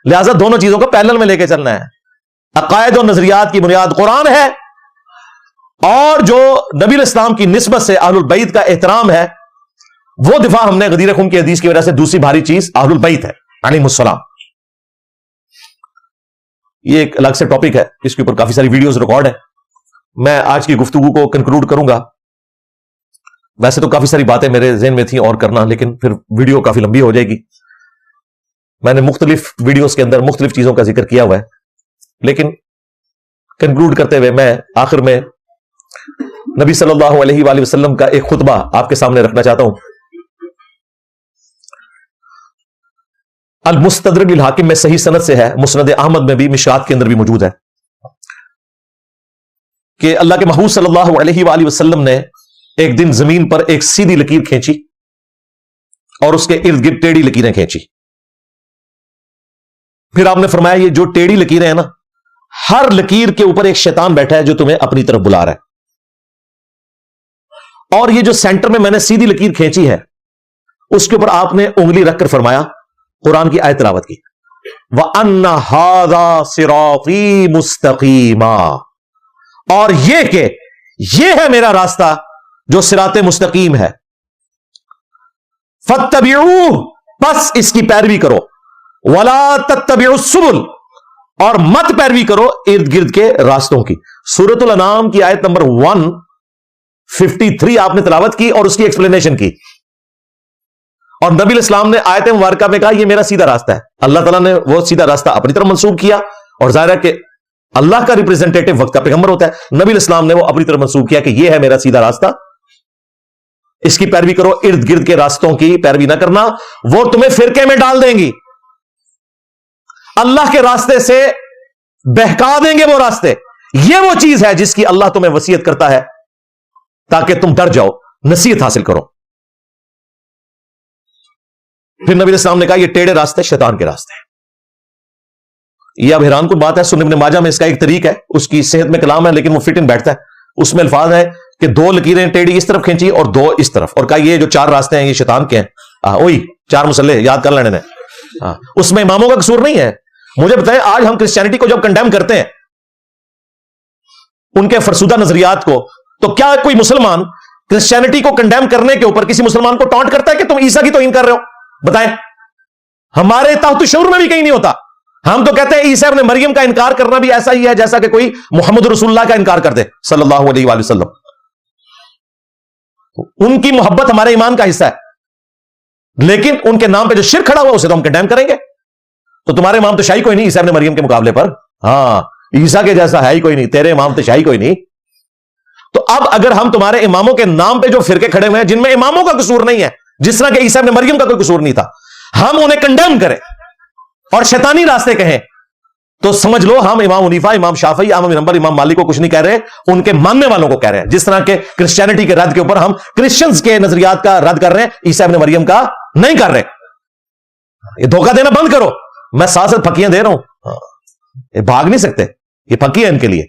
لہذا دونوں چیزوں کو پیرلل میں لے کے چلنا ہے۔ عقائد اور نظریات کی بنیاد قرآن ہے، اور جو نبی علیہ السلام کی نسبت سے اہل البیت کا احترام ہے وہ دفاع ہم نے غدیر خم کی حدیث کی وجہ سے دوسری بھاری چیز اہل البیت ہے علیہم السلام۔ یہ ایک الگ سے ٹاپک ہے، اس کے اوپر کافی ساری ویڈیوز ریکارڈ ہے۔ میں آج کی گفتگو کو کنکلوڈ کروں گا۔ ویسے تو کافی ساری باتیں میرے ذہن میں تھیں اور کرنا، لیکن پھر ویڈیو کافی لمبی ہو جائے گی۔ میں نے مختلف ویڈیوز کے اندر مختلف چیزوں کا ذکر کیا ہوا ہے، لیکن کنکلوڈ کرتے ہوئے میں آخر میں نبی صلی اللہ علیہ وآلہ وسلم کا ایک خطبہ آپ کے سامنے رکھنا چاہتا ہوں۔ المستدرک للحاکم میں صحیح سند سے ہے، مسند احمد میں بھی، مشکات کے اندر بھی موجود ہے کہ اللہ کے محبوب صلی اللہ علیہ وآلہ وسلم نے ایک دن زمین پر ایک سیدھی لکیر کھینچی اور اس کے ارد گرد ٹیڑھی لکیریں کھینچی۔ پھر آپ نے فرمایا یہ جو ٹیڑھی لکیریں ہیں نا، ہر لکیر کے اوپر ایک شیطان بیٹھا ہے جو تمہیں اپنی طرف بلا رہا ہے، اور یہ جو سینٹر میں میں نے سیدھی لکیر کھینچی ہے اس کے اوپر آپ نے انگلی رکھ کر فرمایا، قرآن کی آیت تلاوت کی، وَأَنَّ هَذَا صِرَاطِي مُسْتَقِيمًا، اور یہ کہ یہ ہے میرا راستہ جو صراط مستقیم ہے، فاتبعوہ، پس اس کی پیروی کرو، ولا تتبعوا السبل، اور مت پیروی کرو ارد گرد کے راستوں کی۔ سورۃ الانعام کی آیت نمبر 153 آپ نے تلاوت کی اور اس کی ایکسپلینیشن کی، اور نبی الاسلام نے آیت مبارکہ میں کہا یہ میرا سیدھا راستہ ہے۔ اللہ تعالیٰ نے وہ سیدھا راستہ اپنی طرف منسوب کیا، اور ظاہر ہے کہ اللہ کا ریپرزینٹیٹو وقت کا پیغمبر ہوتا ہے، نبی الاسلام نے وہ اپنی طرف منسوب کیا کہ یہ ہے میرا سیدھا راستہ، اس کی پیروی کرو، ارد گرد کے راستوں کی پیروی نہ کرنا، وہ تمہیں فرقے میں ڈال دیں گی، اللہ کے راستے سے بہکا دیں گے وہ راستے۔ یہ وہ چیز ہے جس کی اللہ تمہیں وصیت کرتا ہے تاکہ تم ڈر جاؤ، نصیحت حاصل کرو۔ پھر نبی السلام نے کہا یہ ٹیڑھے راستے شیطان کے راستے ہیں۔ یہ اب حیران کن بات ہے، سنن ابن ماجہ میں اس کا ایک طریق ہے، اس کی صحت میں کلام ہے لیکن وہ فٹ ان بیٹھتا ہے، اس میں الفاظ ہے کہ 2 لکیریں ٹیڑھی اس طرف کھینچی اور 2 اس طرف، اور کہا یہ جو 4 راستے ہیں یہ شیطان کے ہیں، وہی 4 مسلح یاد کر لینے نے۔ اس میں اماموں کا قصور نہیں ہے۔ مجھے بتائیں آج ہم کرسچینٹی کو جب کنڈیم کرتے ہیں، ان کے فرسودہ نظریات کو، تو کیا کوئی مسلمان کرسچینٹی کو کنڈیم کرنے کے اوپر کسی مسلمان کو ٹانٹ کرتا ہے کہ تم عیسیٰ کی توہین کر رہے ہو؟ بتائیں، ہمارے تحت شعور میں بھی کہیں نہیں ہوتا۔ ہم تو کہتے ہیں عیسیٰ ابن مریم کا انکار کرنا بھی ایسا ہی ہے جیسا کہ کوئی محمد رسول اللہ کا انکار کر دے صلی اللہ علیہ وآلہ وسلم۔ ان کی محبت ہمارے ایمان کا حصہ ہے، لیکن ان کے نام پہ جو شرک کھڑا ہوا اسے تو ہم کنڈیم کریں گے۔ تو تمہارے امام تو شاہی کوئی نہیں عیسیٰ ابن مریم کے مقابلے پر، ہاں عیسیٰ کے جیسا ہے ہی کوئی نہیں، تیرے امام تو شاہی کوئی نہیں۔ تو اب اگر ہم تمہارے اماموں کے نام پہ جو فرقے کھڑے ہوئے ہیں جن میں اماموں کا قصور نہیں ہے، جس طرح کہ عیسیٰ ابن مریم کا کوئی قصور نہیں تھا، ہم انہیں کنڈیم کریں اور شیطانی راستے کہیں، تو سمجھ لو ہم امام حنیفہ، امام شافعی، احمد بن حنبل، امام مالک کو کچھ نہیں کہہ رہے، ان کے ماننے والوں کو کہہ رہے ہیں۔ جس طرح کہ کرسچینٹی کے رد کے اوپر ہم کرسچنز کے نظریات کا رد کر رہے ہیں، عیسیٰ ابن مریم کا نہیں کر رہے۔ یہ دھوکہ دینا بند کرو، میں ساتھ پھکیاں دے رہا ہوں، یہ بھاگ نہیں سکتے، یہ پھکی ہے ان کے لیے۔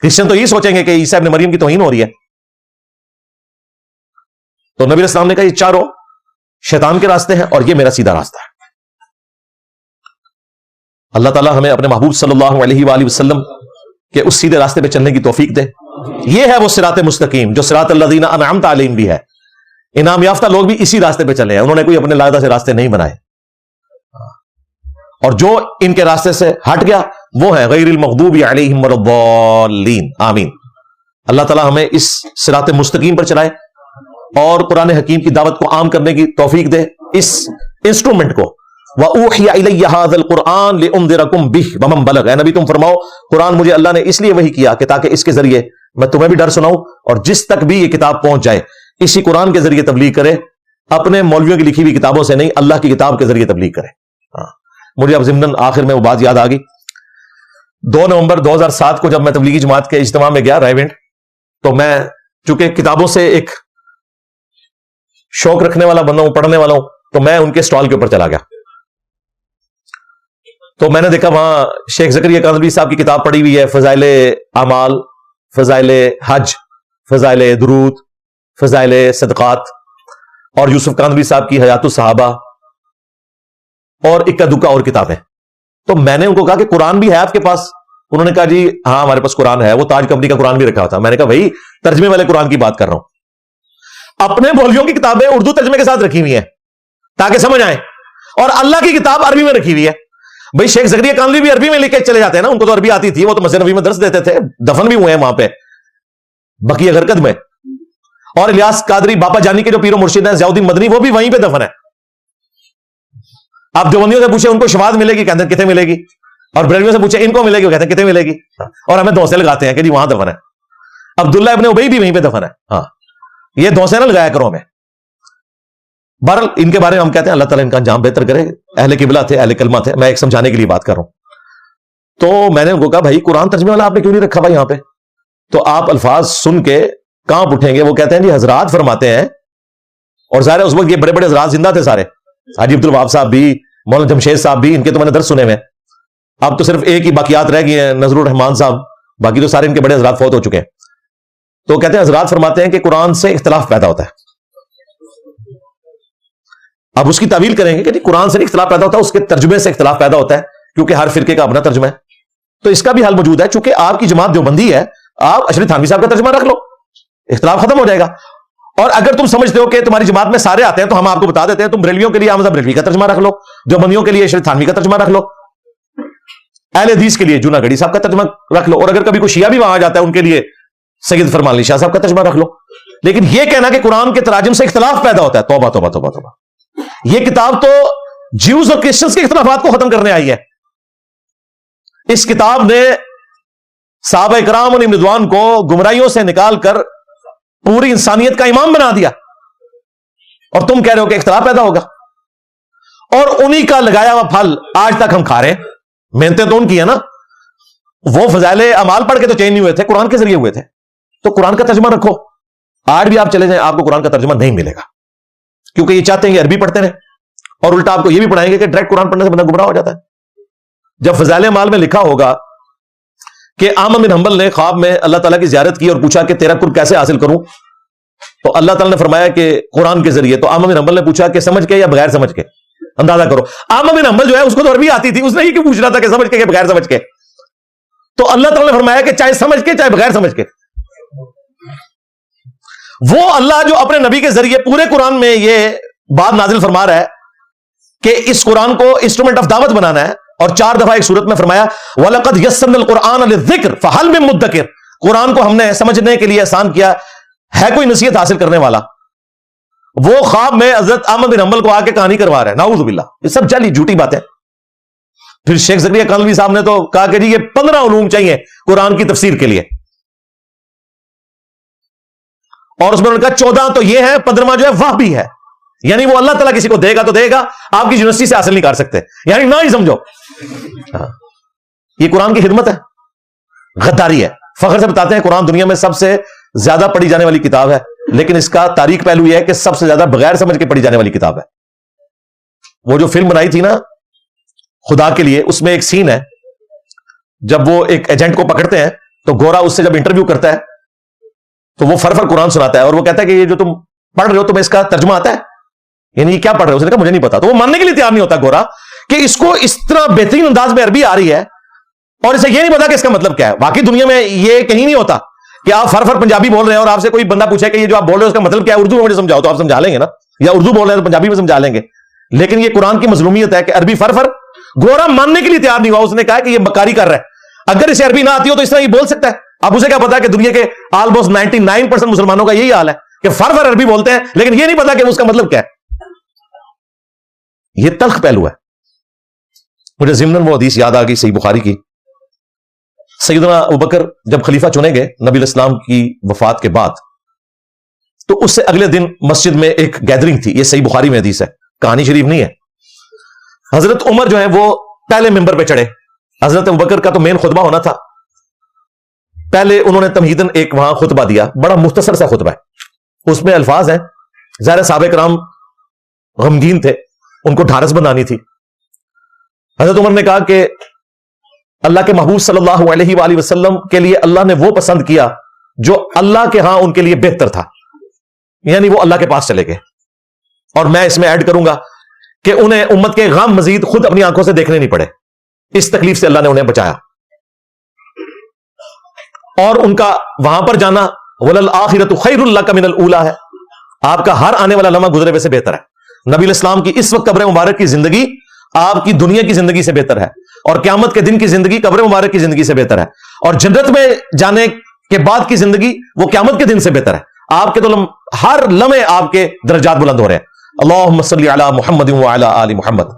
کرسچن تو یہ سوچیں گے کہ عیسیٰ ابن مریم کی توہین ہو رہی ہے۔ تو نبی اسلام نے کہا یہ 4 شیطان کے راستے ہیں اور یہ میرا سیدھا راستہ ہے۔ اللہ تعالیٰ ہمیں اپنے محبوب صلی اللہ علیہ وآلہ وسلم کے اس سیدھے راستے پہ چلنے کی توفیق دے۔ یہ ہے وہ صراط مستقیم جو صراط الذین انعمت علیہم بھی ہے۔ انعام یافتہ لوگ بھی اسی راستے پہ چلے ہیں، انہوں نے کوئی اپنے لائدہ سے راستے نہیں بنائے، اور جو ان کے راستے سے ہٹ گیا وہ ہے غیر المغضوب علیہم ولا الضالین۔ آمین۔ اللہ تعالیٰ ہمیں اس صراط مستقیم پر چلائے اور قرآن حکیم کی دعوت کو عام کرنے کی توفیق دے، اس انسٹرومنٹ کو۔ وَأُوحِيَ إِلَيَّ هَذَا الْقُرْآنُ لِأُنذِرَكُم بِهِ وَمَن بَلَغَ۔ اے نبی تم فرماؤ قرآن مجھے اللہ نے اس لیے وحی کیا کہ تاکہ اس کے ذریعے میں تمہیں بھی ڈر سناؤں، اور جس تک بھی یہ کتاب پہنچ جائے اسی قرآن کے ذریعے تبلیغ کرے، اپنے مولویوں کی لکھی ہوئی کتابوں سے نہیں، اللہ کی کتاب کے ذریعے تبلیغ کرے۔ مجھے اب ضمناً آخر میں وہ بات یاد آ گئی، 2 نومبر 2007 کو جب میں تبلیغی جماعت کے اجتماع میں گیا رائیونڈ، تو میں چونکہ کتابوں سے ایک شوق رکھنے والا بندہ ہوں، پڑھنے والا ہوں، تو میں ان کے سٹال کے اوپر چلا گیا۔ تو میں نے دیکھا وہاں شیخ زکریا کاندھلوی صاحب کی کتاب پڑھی ہوئی ہے، فضائل اعمال، فضائل حج، فضائل درود، فضائل صدقات، اور یوسف کاندھلوی صاحب کی حیات الصحابہ، اور اکا دکا اور کتابیں۔ تو میں نے ان کو کہا کہ قرآن بھی ہے آپ کے پاس؟ انہوں نے کہا جی ہاں ہمارے پاس قرآن ہے، وہ تاج کمپنی کا قرآن بھی رکھا تھا۔ میں نے کہا بھائی ترجمے والے قرآن کی بات کر رہا ہوں، اپنے مولویوں کی کتابیں اردو ترجمے کے ساتھ رکھی ہوئی ہیں تاکہ سمجھ آئیں، اور اللہ کی کتاب عربی میں رکھی ہوئی ہے۔ بھائی شیخ زکریا کاندھلوی بھی عربی میں لکھ کے چلے جاتے ہیں نا، ان کو تو عربی آتی تھی، وہ تو مسجد نبوی میں درس دیتے تھے، دفن بھی ہوئے ہیں وہاں پہ بقیہ غرقد میں۔ اور الیاس قادری باپا جانی کے جو پیر و مرشد ہیں ضیاء الدین مدنی، وہ بھی وہیں پہ دفن ہے۔ آپ دیوبندیوں سے پوچھیں ان کو شفاعت ملے گی، کہتے ہیں کتنے ملے گی، اور بریلویوں سے پوچھیں ان کو ملے گی، وہ کہتے ہیں کتنے ملے گی، اور ہمیں دوسے لگاتے ہیں کہ جی وہاں دفن ہے۔ عبداللہ ابن ابی بھی وہیں پہ دفن ہے۔ ہاں یہ دوسے نہ لگایا کرو ہمیں۔ بہرحال ان کے بارے میں ہم کہتے ہیں اللہ تعالیٰ ان کا انجام بہتر کرے، اہل قبلہ تھے، اہل کلمہ تھے، میں ایک سمجھانے کے لیے بات کر رہا ہوں۔ تو میں نے ان کو کہا بھائی قرآن ترجمے والا آپ نے کیوں نہیں رکھا بھائی یہاں پہ؟ تو آپ الفاظ سن کے کہاں اٹھیں گے، وہ کہتے ہیں جی حضرات فرماتے ہیں، اور ظاہر اس وقت یہ بڑے بڑے حضرات زندہ تھے سارے، حاجی عبد الوہاب صاحب بھی، مولانا جمشید صاحب بھی، ان کے تو میں نے درس سنے ہوئے ہیں۔ اب تو صرف ایک ہی باقیات رہ گئی ہیں، نذر الرحمان صاحب، باقی تو سارے ان کے بڑے حضرات فوت ہو چکے ہیں۔ تو کہتے ہیں حضرات فرماتے ہیں کہ قرآن سے اختلاف پیدا ہوتا ہے۔ اب اس کی تعویل کریں گے کہ قرآن سے نہیں اختلاف پیدا ہوتا، اس کے ترجمے سے اختلاف پیدا ہوتا ہے، کیونکہ ہر فرقے کا اپنا ترجمہ ہے۔ تو اس کا بھی حل موجود ہے، چونکہ آپ کی جماعت دیوبندی ہے، آپ اشرف تھانوی صاحب کا ترجمہ رکھ لو, اختلاف ختم ہو جائے گا. اور اگر تم سمجھتے ہو کہ تمہاری جماعت میں سارے آتے ہیں تو ہم آپ کو بتا دیتے ہیں, تم بریلویوں کے لیے احمد بریلوی کا ترجمہ رکھ لو, دیوبندیوں کے لیے اشرف تھانوی کا ترجمہ رکھ لو, اہل حدیث کے لیے جونا گڑھی صاحب کا ترجمہ رکھ لو, اور اگر کبھی کوئی شیعہ بھی وہاں آ جاتا ہے ان کے لیے سید فرمان علی شاہ صاحب کا ترجمہ رکھ لو. لیکن یہ کہنا کہ قرآن کے تراجم سے اختلاف پیدا ہوتا ہے, توبہ توبہ توبہ توبہ. یہ کتاب تو جیوز اور کرسچنز کے اختلافات کو ختم کرنے آئی ہے. اس کتاب نے صحابہ کرام اور رضوان کو گمراہیوں سے نکال کر پوری انسانیت کا امام بنا دیا, اور تم کہہ رہے ہو کہ اختلاف پیدا ہوگا. اور انہی کا لگایا ہوا پھل آج تک ہم کھا رہے ہیں. محنتیں تو ان کی ہے نا, وہ فضائل اعمال پڑھ کے تو چینج نہیں ہوئے تھے, قرآن کے ذریعے ہوئے تھے. تو قرآن کا ترجمہ رکھو. آج بھی آپ چلے جائیں آپ کو قرآن کا ترجمہ نہیں ملے گا, کیونکہ یہ چاہتے ہیں کہ عربی پڑھتے رہیں, اور الٹا آپ کو یہ بھی پڑھائیں گے کہ ڈائریکٹ قرآن پڑھنے سے بندہ گمراہ ہو جاتا ہے. جب فضائل اعمال میں لکھا ہوگا کہ احمد بن حنبل نے خواب میں اللہ تعالیٰ کی زیارت کی اور پوچھا کہ تیرا قرب کیسے حاصل کروں, تو اللہ تعالیٰ نے فرمایا کہ قرآن کے ذریعے. تو احمد بن حنبل نے پوچھا کہ سمجھ کے یا بغیر سمجھ کے, اندازہ کرو. احمد بن حنبل جو ہے اس کو تو عربی آتی تھی, اس نے یہ کیوں پوچھ رہا تھا کہ سمجھ کے یا بغیر سمجھ کے. تو اللہ تعالیٰ نے فرمایا کہ چاہے سمجھ کے چاہے بغیر سمجھ کے. وہ اللہ جو اپنے نبی کے ذریعے پورے قرآن میں یہ بات نازل فرما رہا ہے کہ اس قرآن کو انسٹرومنٹ آف دعوت بنانا ہے, اور 4 دفعہ ایک سورت میں فرمایا وَلَقَدْ يَسَّرْنَا الْقُرْآنَ لِلذِّكْرِ فَهَلْ مِن مُدَّكِرٍ. قرآن کو ہم نے سمجھنے کے لیے آسان کیا, ہے کوئی نصیحت حاصل کرنے والا. وہ خواب میں حضرت احمد بن حنبل کو آ کے کہانی کروا رہے ہیں, نعوذ باللہ. یہ سب جعلی جھوٹی باتیں. پھر شیخ زکریا کانلوی صاحب نے تو کہا کہ جی یہ 15 علوم چاہیے قرآن کی تفسیر کے لیے, اور اس میں انہوں نے کہا 14 تو یہ ہے, 15واں جو ہے وہ بھی ہے. یعنی وہ اللہ تعالیٰ کسی کو دے گا تو دے گا, آپ کی یونیورسٹی سے حاصل نہیں کر سکتے, یعنی نہ ہی سمجھو. یہ قرآن کی خدمت ہے, غداری ہے. فخر سے بتاتے ہیں قرآن دنیا میں سب سے زیادہ پڑھی جانے والی کتاب ہے, لیکن اس کا تاریخ پہلو یہ ہے کہ سب سے زیادہ بغیر سمجھ کے پڑھی جانے والی کتاب ہے. وہ جو فلم بنائی تھی نا خدا کے لیے, اس میں ایک سین ہے جب وہ ایک ایجنٹ کو پکڑتے ہیں تو گورا اس سے جب انٹرویو کرتا ہے تو وہ فر قرآن سناتا ہے, اور وہ کہتا ہے کہ یہ جو تم پڑھ رہے ہو تمہیں اس کا ترجمہ آتا ہے, یعنی یہ کیا پڑھ رہے ہو. اس نے کہا مجھے نہیں پتا. تو وہ ماننے کے لیے تیار نہیں ہوتا گورا کہ اس کو اس طرح بہترین انداز میں عربی آ رہی ہے اور اسے یہ نہیں پتا کہ اس کا مطلب کیا ہے. باقی دنیا میں یہ کہیں نہیں ہوتا کہ آپ فر پنجابی بول رہے ہیں اور آپ سے کوئی بندہ پوچھے کہ یہ جو آپ بول رہے ہو اس کا مطلب کیا ہے, اردو میں مجھے سمجھاؤ, تو آپ سمجھا لیں گے نا, یا اردو بول رہے ہیں تو پنجابی میں سمجھا لیں گے. لیکن یہ قرآن کی مظلومیت ہے کہ عربی فر گورا ماننے کے لیے تیار نہیں ہوا. اس نے کہا کہ یہ مکاری کر رہا ہے, اگر اسے عربی نہ آتی ہو تو اس طرح یہ بول سکتا ہے. اب اسے کیا پتا کہ دنیا کے آلموسٹ 99% مسلمانوں کا یہی حال ہے کہ فر عربی بولتے ہیں لیکن یہ نہیں پتا کہ اس کا مطلب کیا ہے. یہ تلخ پہلو ہے. مجھے ضمن وہ حدیث یاد آ گئی صحیح بخاری کی. سیدنا ابوبکر جب خلیفہ چنے گئے نبی الاسلام کی وفات کے بعد, تو اس سے اگلے دن مسجد میں ایک گیدرنگ تھی. یہ صحیح بخاری میں حدیث ہے, کہانی شریف نہیں ہے. حضرت عمر جو ہے وہ پہلے ممبر پہ چڑھے. حضرت ابوبکر کا تو مین خطبہ ہونا تھا. پہلے انہوں نے تمہیدن ایک وہاں خطبہ دیا, بڑا مختصر سا خطبہ ہے. اس میں الفاظ ہیں, ظاہر صحابہ کرام غمگین تھے, ان کو ڈھارس بندانی تھی. حضرت عمر نے کہا کہ اللہ کے محبوب صلی اللہ علیہ وآلہ وسلم کے لیے اللہ نے وہ پسند کیا جو اللہ کے ہاں ان کے لیے بہتر تھا, یعنی وہ اللہ کے پاس چلے گئے. اور میں اس میں ایڈ کروں گا کہ انہیں امت کے غم مزید خود اپنی آنکھوں سے دیکھنے نہیں پڑے. اس تکلیف سے اللہ نے انہیں بچایا, اور ان کا وہاں پر جانا وَلَلْآخِرَةُ خَيْرٌ لَكَ مِنَ الْأُولَىٰ ہے. آپ کا ہر آنے والا لمحہ گزرے ہوئے سے بہتر ہے. نبی الاسلام کی اس وقت قبر مبارک کی زندگی آپ کی دنیا کی زندگی سے بہتر ہے, اور قیامت کے دن کی زندگی قبر مبارک کی زندگی سے بہتر ہے, اور جنت میں جانے کے بعد کی زندگی وہ قیامت کے دن سے بہتر ہے. آپ کے تو ہر لمحے آپ کے درجات بلند ہو رہے ہیں. اللہم صلی علی محمد وعلی آل محمد.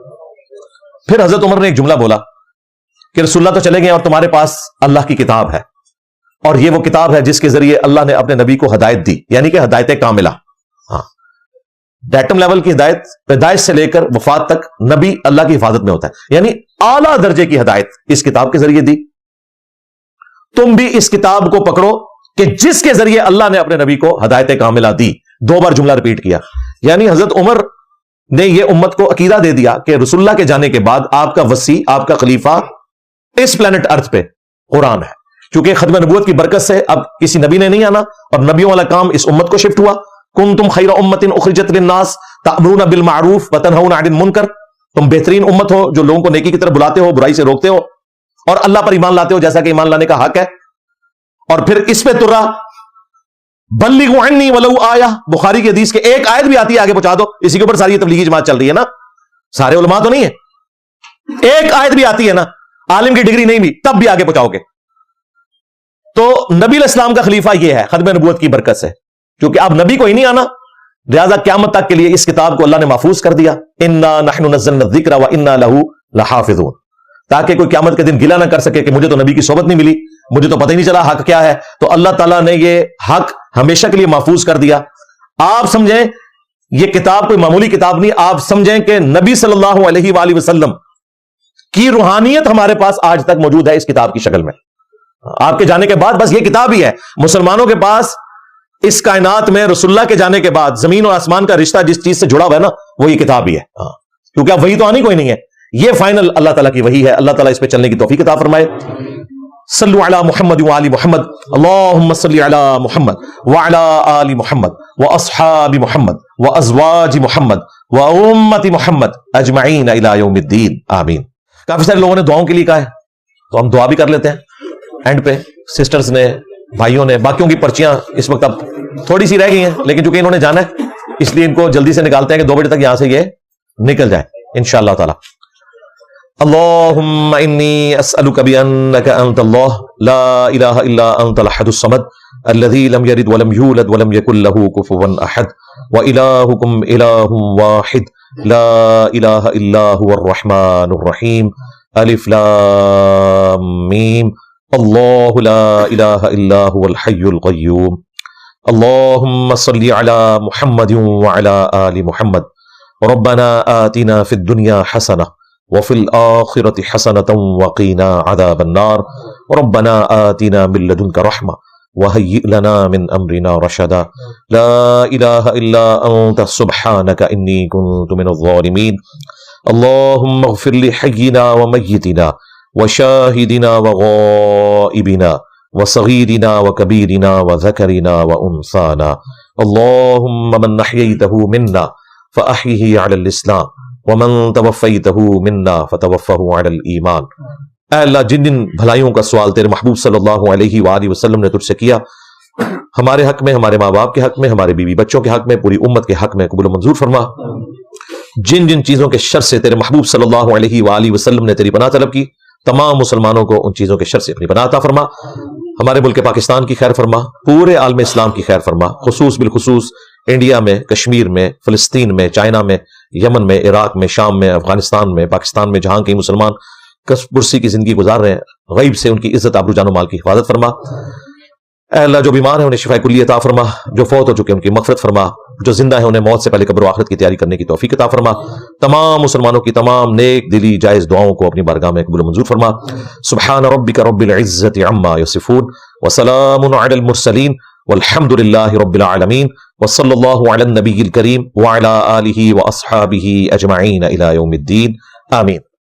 پھر حضرت عمر نے ایک جملہ بولا کہ رسول اللہ تو چلے گئے اور تمہارے پاس اللہ کی کتاب ہے, اور یہ وہ کتاب ہے جس کے ذریعے اللہ نے اپنے نبی کو ہدایت دی, یعنی کہ ہدایت کاملہ. ہاں, ڈیٹم لیول کی ہدایت پیدائش سے لے کر وفات تک نبی اللہ کی حفاظت میں ہوتا ہے, یعنی اعلیٰ درجے کی ہدایت اس کتاب کے ذریعے دی. تم بھی اس کتاب کو پکڑو کہ جس کے ذریعے اللہ نے اپنے نبی کو ہدایت کاملہ دی. 2 بار جملہ ریپیٹ کیا. یعنی حضرت عمر نے یہ امت کو عقیدہ دے دیا کہ رسول اللہ کے جانے کے بعد آپ کا وسیع, آپ کا خلیفہ اس پلانٹ ارتھ پہ قرآن ہے. چونکہ ختم نبوت کی برکت سے اب کسی نبی نے نہیں آنا, اور نبیوں والا کام اس امت کو شفٹ ہوا. کنتم خیر امت اخرجت للناس تأمرون بالمعروف وتنہون عن المنکر. تم بہترین امت ہو جو لوگوں کو نیکی کی طرف بلاتے ہو, برائی سے روکتے ہو, اور اللہ پر ایمان لاتے ہو جیسا کہ ایمان لانے کا حق ہے. اور پھر اس پہ ترا بلغوا عنی ولو آیا، بخاری کی حدیث کے ایک آیت بھی آتی ہے آگے پہنچا دو، اسی کے اوپر ساری تبلیغی جماعت چل رہی ہے نا، سارے علماء تو نہیں ہے، ایک آیت بھی آتی ہے نا، عالم کی ڈگری نہیں بھی تب بھی آگے پہنچاؤ گے۔ تو نبی علیہ السلام کا خلیفہ یہ ہے ختم نبوت کی برکت سے، کیونکہ اب نبی کو ہی نہیں آنا، لہذا قیامت تک کے لیے اس کتاب کو اللہ نے محفوظ کر دیا، انا نحن نزلنا الذکر وانا لہ لحافظون، تاکہ کوئی قیامت کے دن گلہ نہ کر سکے کہ مجھے تو نبی کی صحبت نہیں ملی، مجھے تو پتہ ہی نہیں چلا حق کیا ہے۔ تو اللہ تعالیٰ نے یہ حق ہمیشہ کے لیے محفوظ کر دیا۔ آپ سمجھیں یہ کتاب کوئی معمولی کتاب نہیں، آپ سمجھیں کہ نبی صلی اللہ علیہ وآلہ وسلم کی روحانیت ہمارے پاس آج تک موجود ہے اس کتاب کی شکل میں۔ آپ کے جانے کے بعد بس یہ کتاب ہی ہے، مسلمانوں کے پاس اس کائنات میں رسول اللہ کے جانے کے بعد زمین اور آسمان کا رشتہ جس چیز سے جڑا ہوا ہے نا وہ یہ کتاب ہی ہے، کیونکہ اب وہی تو آنی کوئی نہیں ہے، یہ فائنل اللہ تعالیٰ کی وحی ہے۔ اللہ تعالیٰ اس پہ چلنے کی توفیق عطا فرمائے۔ صلو علی محمد وآل محمد، اللہم صلی علی محمد وعلی آل محمد واصحاب محمد وازواج محمد وامت محمد اجمعین الی یوم الدین، آمین۔ کافی سارے لوگوں نے دعاؤں کے لیے کہا ہے تو ہم دعا بھی کر لیتے ہیں اینڈ پہ، سسٹرز نے، بھائیوں نے، باقیوں کی پرچیاں اس وقت اب تھوڑی سی رہ گئی ہیں لیکن چونکہ انہوں نے جانا ہے اس لیے ان کو جلدی سے نکالتے ہیں کہ 2 بجے تک یہاں سے یہ نکل جائے انشاءاللہ تعالی۔ اللہم انی اسألک بانک انت اللہ لا الہ الا انت الاحد الصمد الذی لم یلد ولم یولد ولم یکن له کفوا احد والہکم الہ واحد لا الہ الا هو الرحمن الرحیم الف لام میم اللہ لا الہ الا هو الحی القیوم اللہم صلی علی محمد وعلی آل محمد ربنا آتنا فی الدنیا حسنہ وفی الآخرۃ حسنۃ وقینا عذاب النار ربنا آتنا من لدنک رحمہ وہیئ لنا من امرنا رشدا لا الہ الا انت سبحانک انی کنت من الظالمین اللہم اغفر لحینا ومیتنا وشاہدنا وغائبنا وصغیرنا وکبیرنا وذکرنا وانثانا اللہم من احییتہ منا فاحیہ علی الاسلام ومن توفیتہ منا فتوفہ علی الایمان۔ اے اللہ جن جن بھلائیوں کا سوال تیرے محبوب صلی اللہ علیہ وآلہ وسلم نے تجھ سے کیا، ہمارے حق میں، ہمارے ماں باپ کے حق میں، ہمارے بیوی بچوں کے حق میں، پوری امت کے حق میں قبول و منظور فرما۔ جن جن چیزوں کے شر سے تیرے محبوب صلی اللہ علیہ وآلہ وسلم نے تیری پناہ طلب کی، تمام مسلمانوں کو ان چیزوں کے شر سے اپنی پناہ عطا فرما۔ ہمارے ملک پاکستان کی خیر فرما، پورے عالم اسلام کی خیر فرما، خصوص بالخصوص انڈیا میں، کشمیر میں، فلسطین میں، چائنا میں، یمن میں، عراق میں، شام میں، افغانستان میں، پاکستان میں، جہاں کئی مسلمان کرسی کی زندگی گزار رہے ہیں، غیب سے ان کی عزت آبرو جان و مال کی حفاظت فرما۔ اے اللہ جو بیمار ہیں انہیں شفاء کلی عطا فرما، جو فوت ہو چکے ان کی مغفرت فرما، جو زندہ ہیں انہیں موت سے پہلے قبر و آخرت کی تیاری کرنے کی توفیق عطا فرما۔ تمام مسلمانوں کی تمام نیک دلی جائز دعاؤں کو اپنی بارگاہ میں قبول و منظور فرما۔ سبحان ربک رب العزت عما یصفون وسلام علی المرسلین والحمد للہ رب العالمین وصلی اللہ علی النبی الکریم وعلی آلہ واصحابہ اجمعین الی یوم الدین، آمین۔